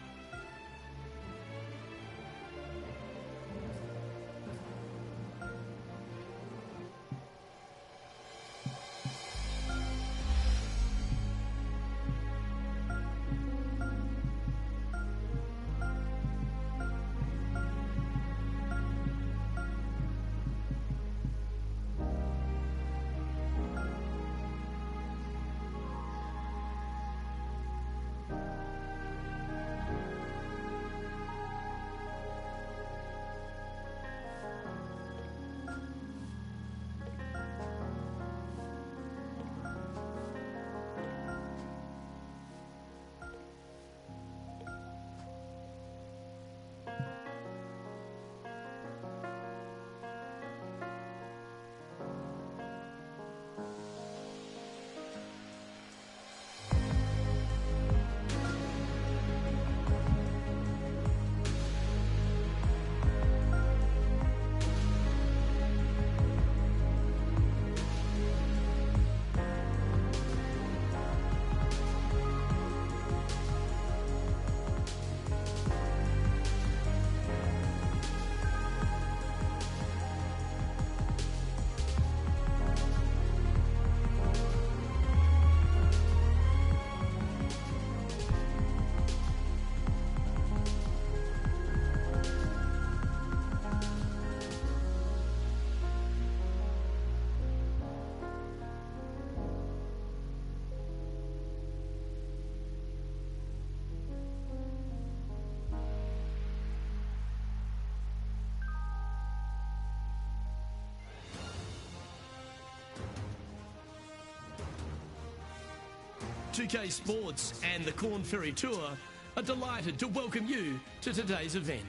Two-K Sports and the Corn Ferry Tour are delighted to welcome you to today's event.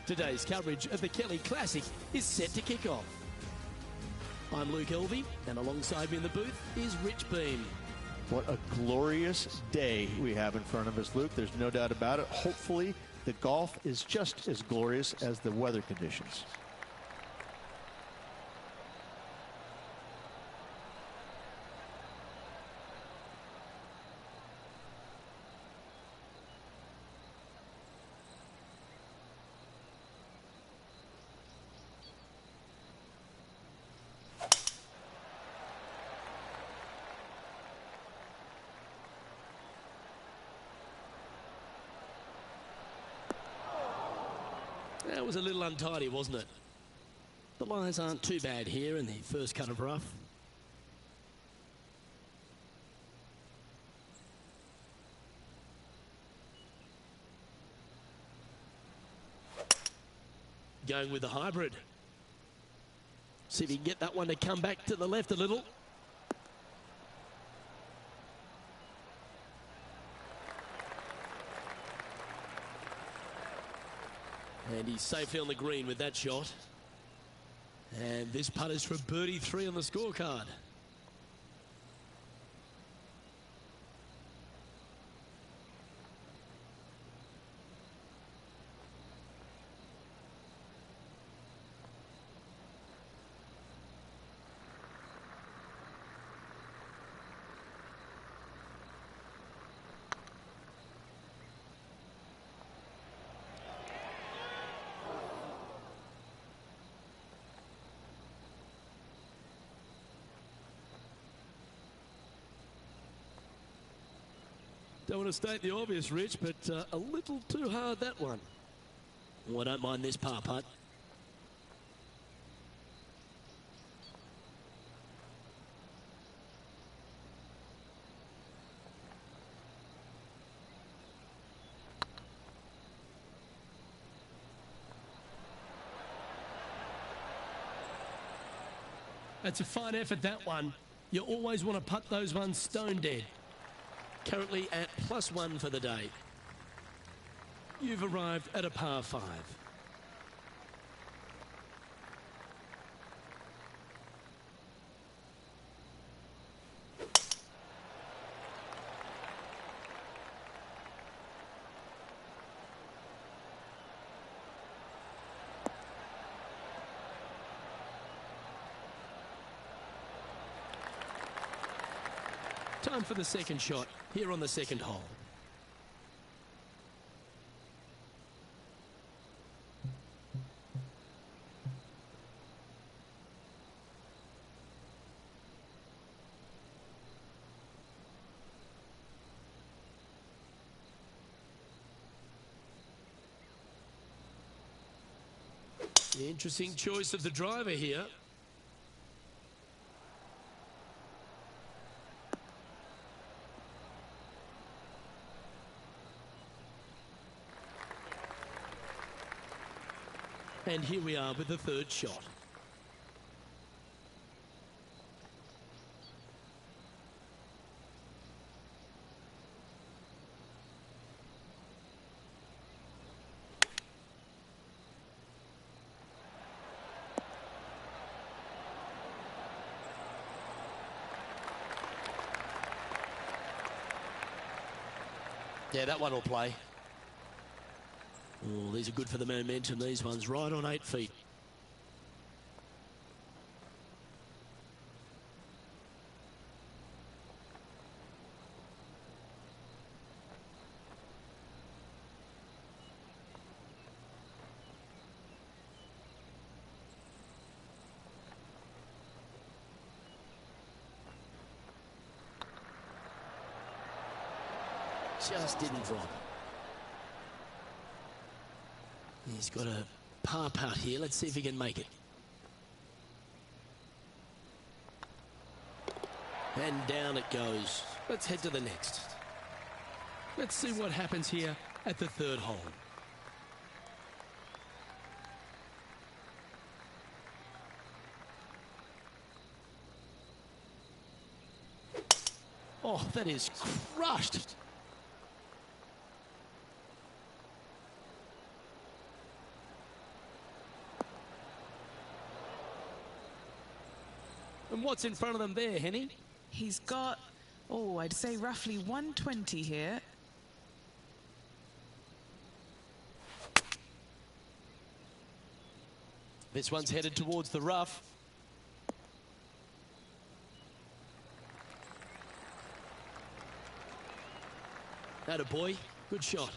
Today's coverage of the Kelly Classic is set to kick off. I'm Luke Elvey, and alongside me in the booth is Rich Beam. What a glorious day we have in front of us, Luke. There's no doubt about it. Hopefully, the golf is just as glorious as the weather conditions. That was a little untidy, wasn't it? The lines aren't too bad here in the first cut of rough. Going with the hybrid. See if he can get that one to come back to the left a little. And he's safely on the green with that shot. And this putt is for birdie 3 on the scorecard. Don't want to state the obvious, Rich, but a little too hard, that one. Well, I don't mind this par putt. That's a fine effort, that one. You always want to putt those ones stone dead. Currently at +1 for the day. You've arrived at a par 5. Time for the second shot here on the second hole. Interesting choice of the driver here. And here we are with the third shot. Yeah, that one will play. Oh, these are good for the momentum, these ones, right on 8 feet. Just didn't drop. He's got a par putt here. Let's see if he can make it. And down it goes. Let's head to the next. Let's see what happens here at the third hole. Oh, that is crushed. And what's in front of them there, Henny? He's got, oh, I'd say roughly 120 here. This one's headed towards the rough. Attaboy, good shot.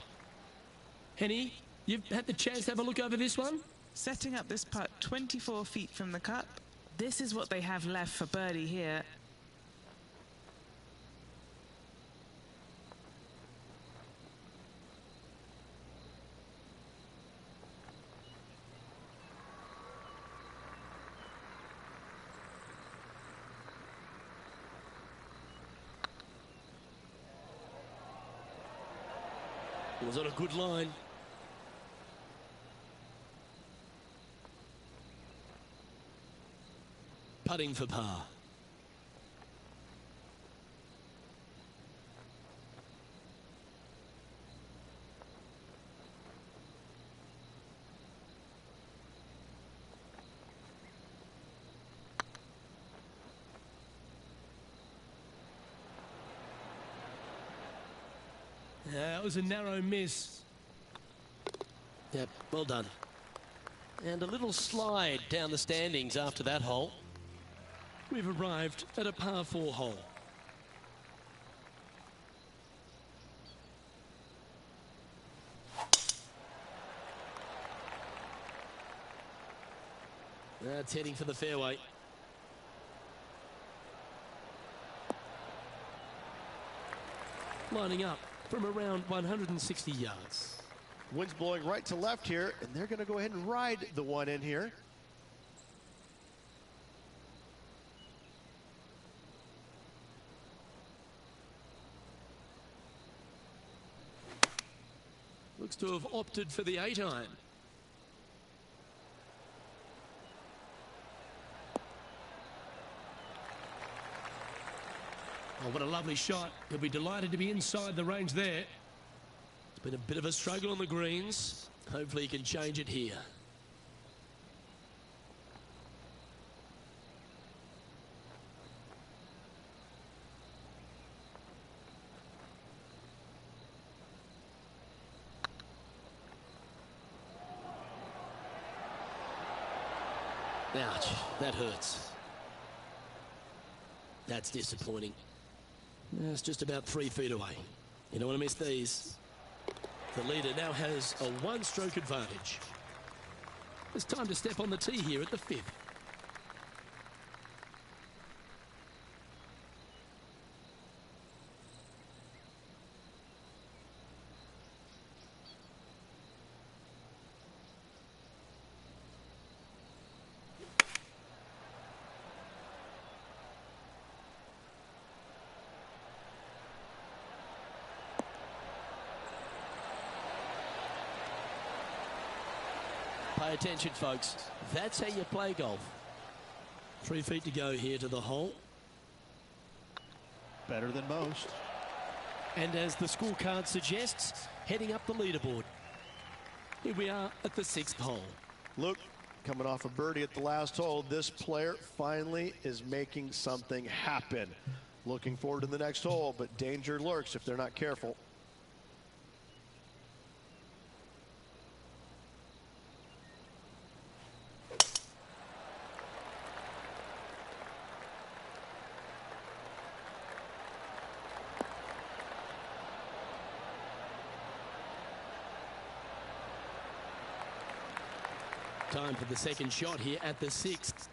Henny, you've had the chance to have a look over this one? Setting up this putt 24 feet from the cup. This is what they have left for birdie here. It was on a good line. Putting for par. That was a narrow miss. Yep, well done. And a little slide down the standings after that hole. We've arrived at a par 4 hole. That's heading for the fairway. Lining up from around 160 yards. Wind's blowing right to left here, and they're going to go ahead and ride the one in here. Looks to have opted for the 8-iron. Oh, what a lovely shot. He'll be delighted to be inside the range there. It's been a bit of a struggle on the greens. Hopefully he can change it here. Ouch, that hurts. That's disappointing. It's just about 3 feet away. You don't want to miss these. The leader now has a 1-stroke advantage. It's time to step on the tee here at the 5th. Pay attention, folks. That's how you play golf. 3 feet to go here to the hole. Better than most. And as the scorecard suggests, heading up the leaderboard. Here we are at the 6th hole. Look, coming off a birdie at the last hole, this player finally is making something happen. Looking forward to the next hole, but danger lurks if they're not careful. Time for the second shot here at the 6th.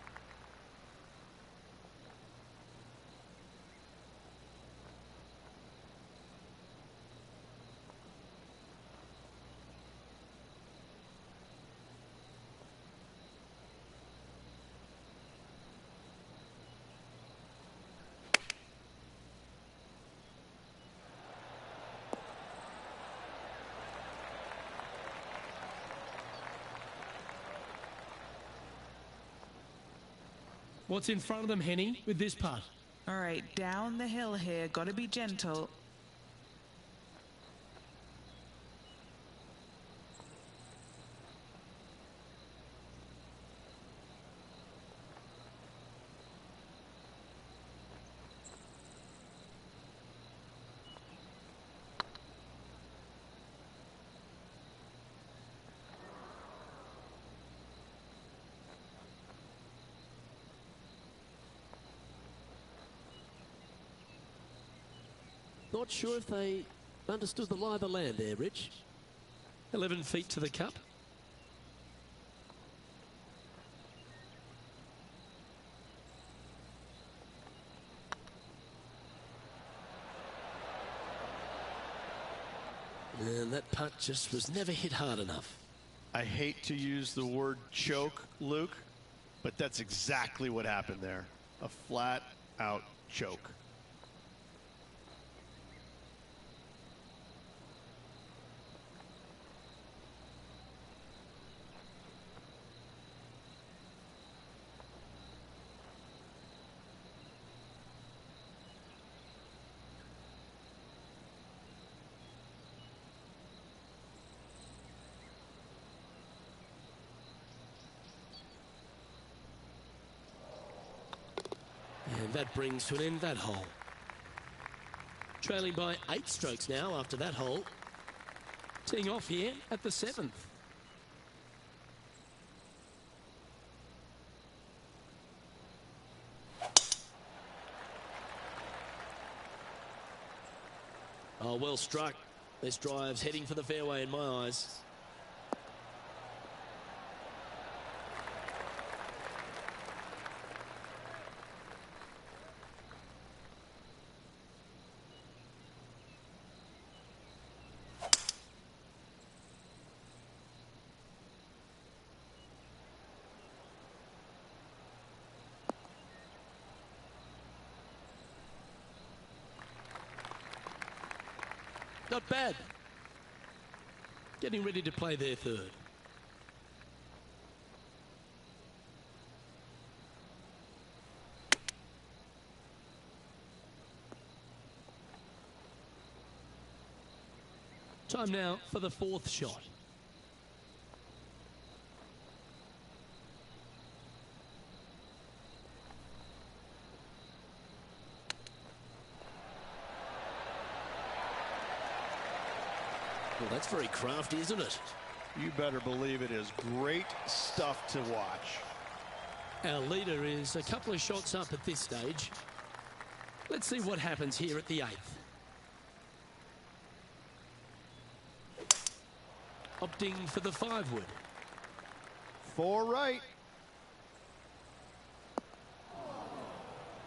What's in front of them, Henny, with this putt? All right, down the hill here. Got to be gentle. Not sure if they understood the lie of the land there, Rich. 11 feet to the cup. And that putt just was never hit hard enough. I hate to use the word choke, Luke, but that's exactly what happened there. A flat out choke. And that brings to an end that hole. Trailing by 8 strokes now after that hole. Teeing off here at the 7th. Oh, well struck. This drive's heading for the fairway in my eyes. Not bad. Getting ready to play their third. Time now for the 4th shot. Well, that's very crafty, isn't it? You better believe it is great stuff to watch. Our leader is a couple of shots up at this stage. Let's see what happens here at the 8th. Opting for the 5-wood. 4 right.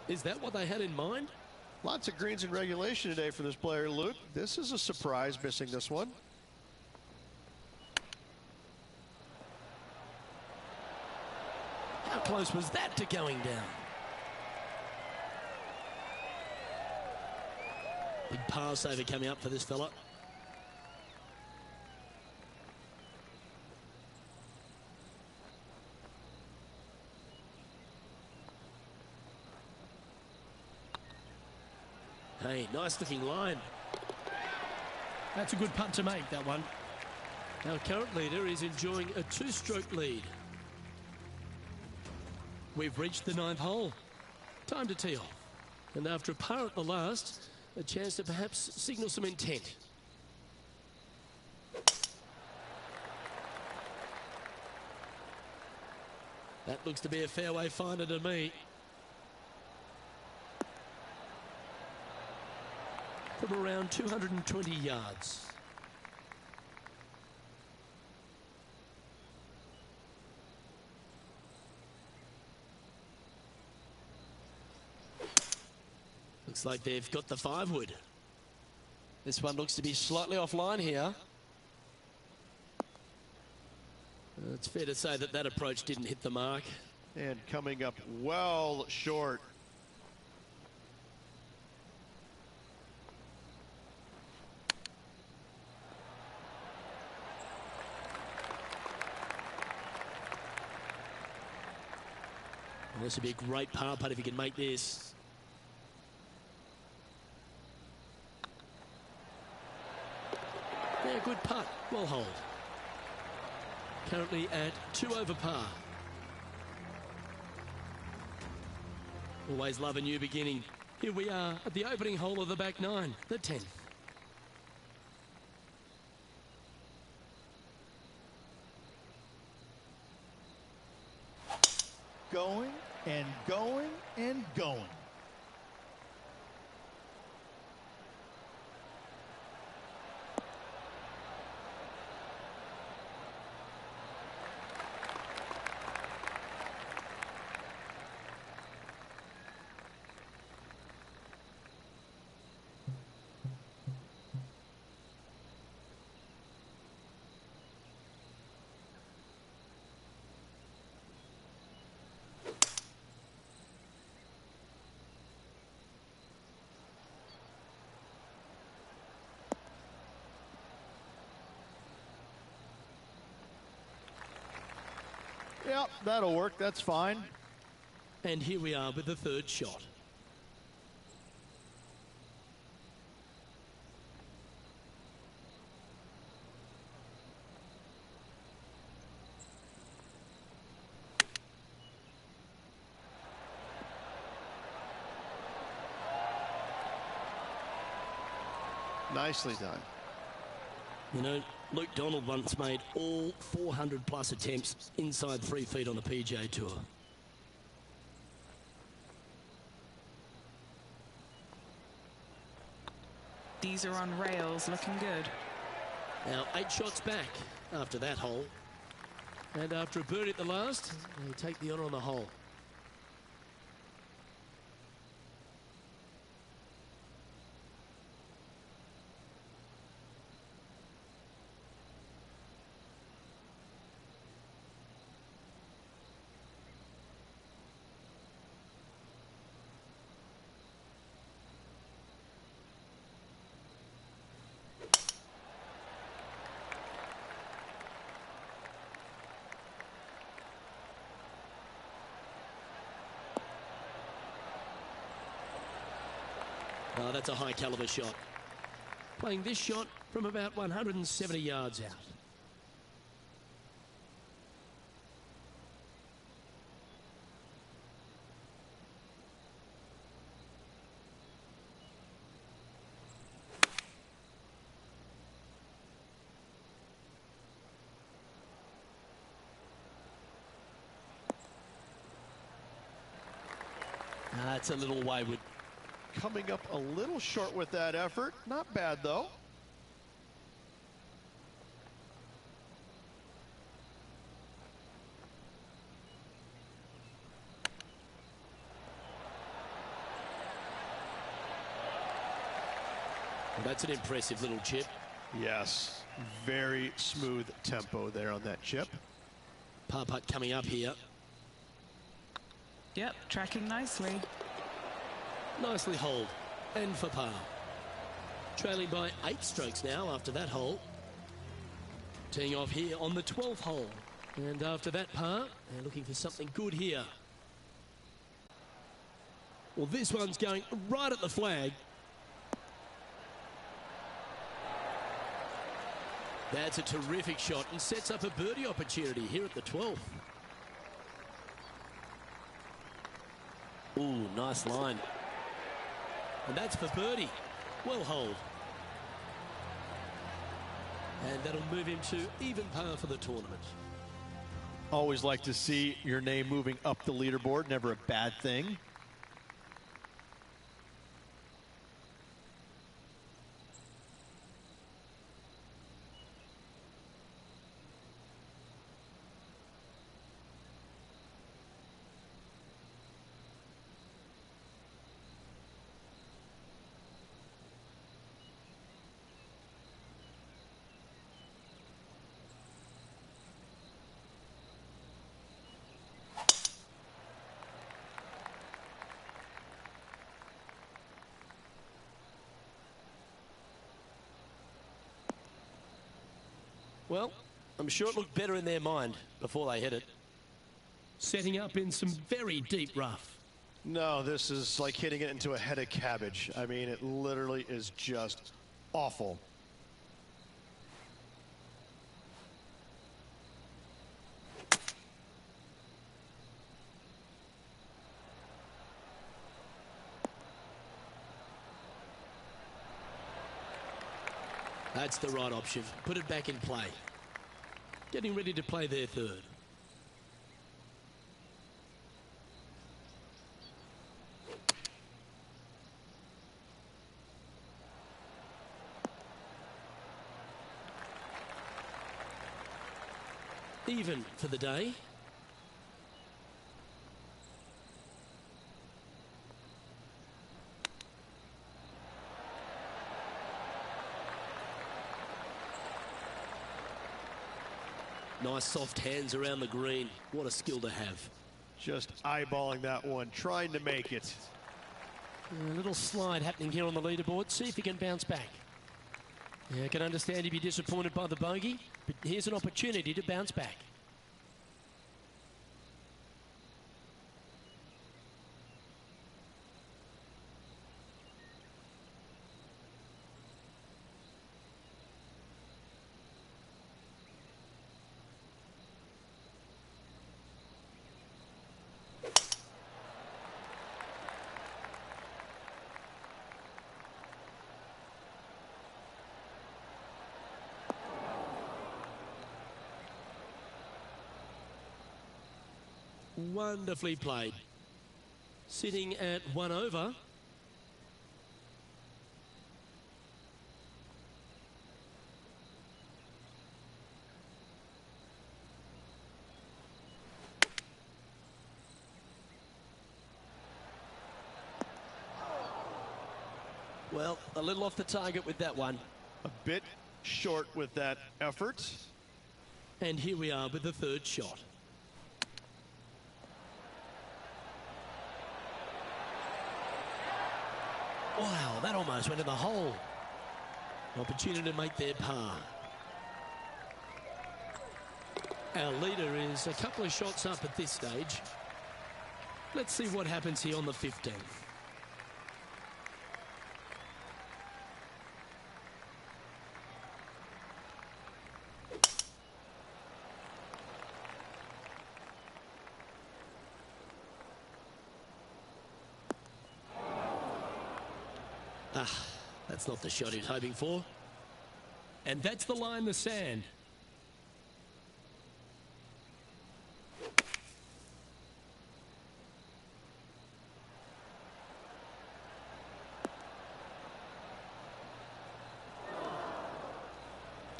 Is that what they had in mind? Lots of greens in regulation today for this player, Luke. This is a surprise, missing this one. How close was that to going down? Big par saver coming up for this fella. Hey, nice looking line. That's a good putt to make, that one. Our current leader is enjoying a 2-stroke lead. We've reached the 9th hole. Time to tee off. And after a par at the last, a chance to perhaps signal some intent. That looks to be a fairway finder to me. From around 220 yards. Looks like they've got the 5-wood. This one looks to be slightly offline here. It's fair to say that that approach didn't hit the mark. And coming up well short. Well, this would be a great par putt if he can make this. Yeah, good putt. Well hold. Currently at 2 over par. Always love a new beginning. Here we are at the opening hole of the back 9, the 10th. Going and going and going. Yep, that'll work. That's fine. And here we are with the 3rd shot. Nicely done. You know, Luke Donald once made all 400 plus attempts inside 3 feet on the PGA Tour. These are on rails, looking good. Now 8 shots back after that hole. And after a birdie at the last, they take the honour on the hole. Oh, that's a high caliber shot. Playing this shot from about 170 yards out. It's a little wayward. coming up a little short with that effort. Not bad, though. Well, that's an impressive little chip. Yes, very smooth tempo there on that chip. Par putt coming up here. Yep, tracking nicely. Nicely holed. And for par. Trailing by 8 strokes now after that hole. Teeing off here on the 12th hole. And after that par, they're looking for something good here. Well, this one's going right at the flag. That's a terrific shot and sets up a birdie opportunity here at the 12th. Ooh, nice line. And that's for birdie. Well holed. And that'll move him to even par for the tournament. Always like to see your name moving up the leaderboard. Never a bad thing. Well, I'm sure it looked better in their mind before they hit it. Setting up in some very deep rough. No, this is like hitting it into a head of cabbage. I mean, it literally is just awful. That's the right option. Put it back in play. Getting ready to play their third. Even for the day. Nice soft hands around the green. What a skill to have. Just eyeballing that one, trying to make it. A little slide happening here on the leaderboard. See if he can bounce back. Yeah, I can understand he'd be disappointed by the bogey, but here's an opportunity to bounce back. Wonderfully played. Sitting at 1 over. Well, a little off the target with that one. A bit short with that effort. And here we are with the third shot. Wow, that almost went in the hole. Opportunity to make their par. Our leader is a couple of shots up at this stage. Let's see what happens here on the 15th. Ah, that's not the shot he's hoping for. And that's the line in the sand.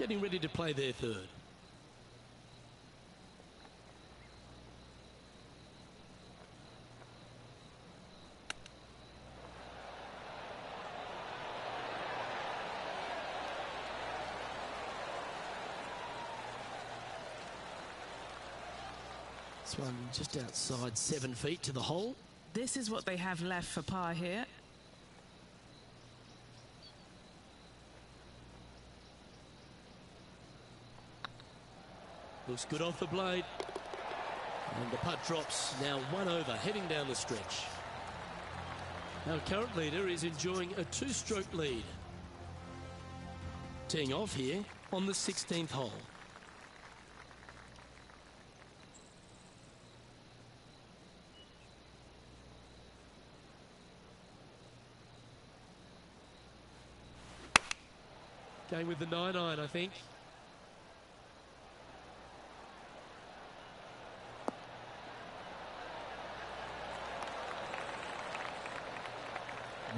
getting ready to play their third. This one just outside 7 feet to the hole. This is what they have left for par here. Looks good off the blade. And the putt drops, now 1 over, heading down the stretch. Our current leader is enjoying a 2-stroke lead. Teeing off here on the 16th hole. Going with the 9-iron, I think.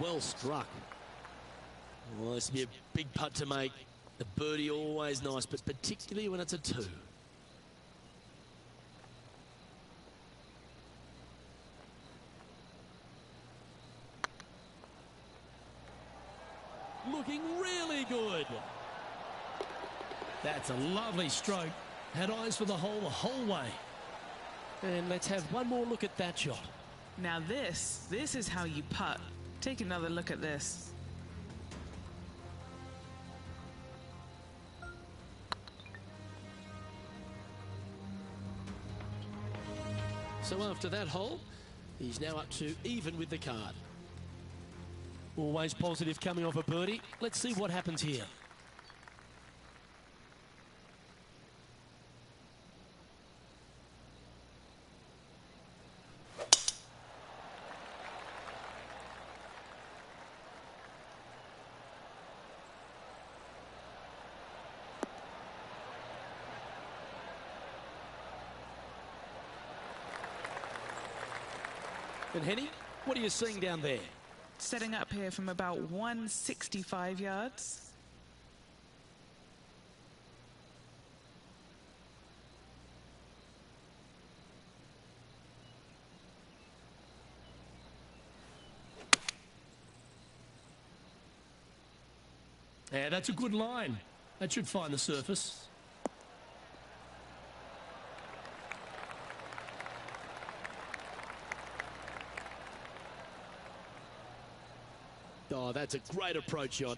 Well struck. Well, this would be a big putt to make. The birdie always nice, but particularly when it's a 2. Looking really good. That's a lovely stroke. Had eyes for the whole way. And let's have one more look at that shot. Now this is how you putt. Take another look at this. So after that hole, he's now up to even with the card. Always positive coming off a birdie. Let's see what happens here. And Henny, what are you seeing down there? Setting up here from about 165 yards. Yeah, that's a good line. That should find the surface. Oh, that's a great approach shot.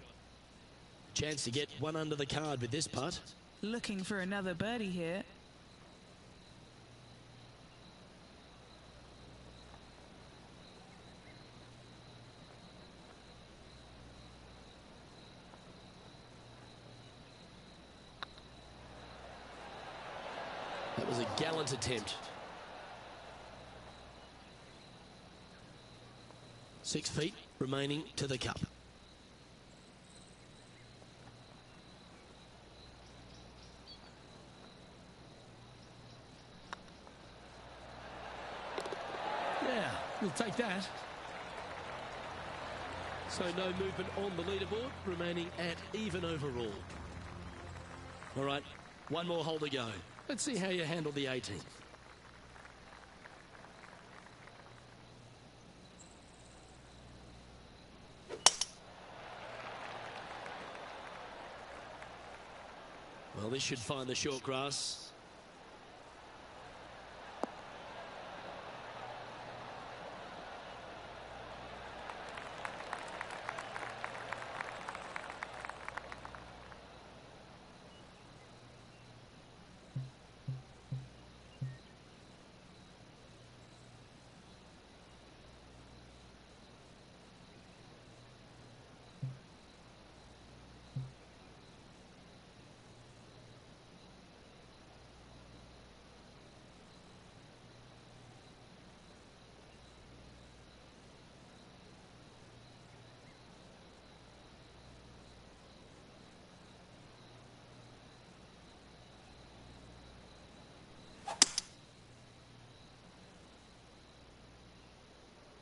Chance to get one under the card with this putt. Looking for another birdie here. That was a gallant attempt. 6 feet remaining to the cup. Yeah, we'll take that. So no movement on the leaderboard, remaining at even overall. All right, one more hole to go. Let's see how you handle the 18th. Well, this should find the short grass.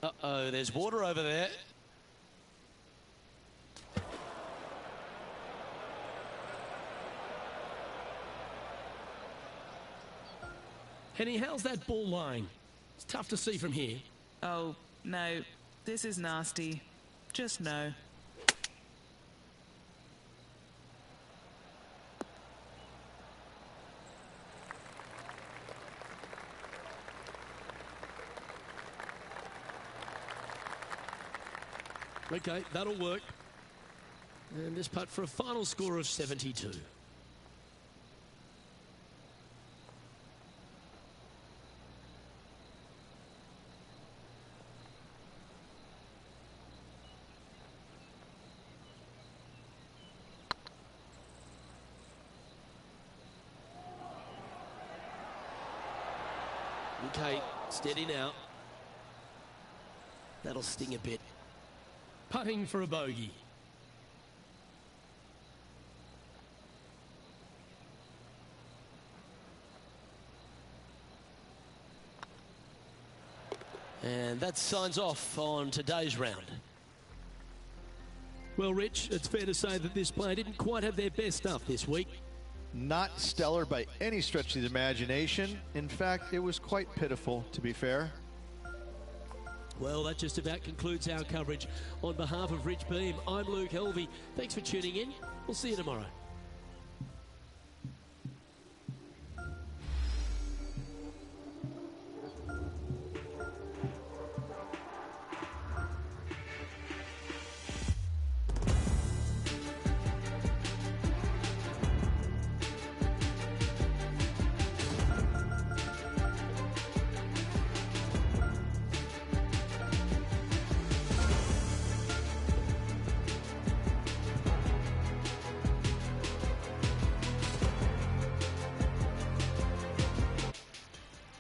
Uh-oh, there's water over there. Henny, how's that ball lying? It's tough to see from here. Oh, no. This is nasty. Just no. Okay, that'll work. And this putt for a final score of 72. Okay, steady now. That'll sting a bit. Putting for a bogey. And that signs off on today's round. Well, Rich, it's fair to say that this player didn't quite have their best stuff this week. Not stellar by any stretch of the imagination. In fact, it was quite pitiful, to be fair. Well, that just about concludes our coverage. On behalf of Rich Beem, I'm Luke Helvey. Thanks for tuning in. We'll see you tomorrow.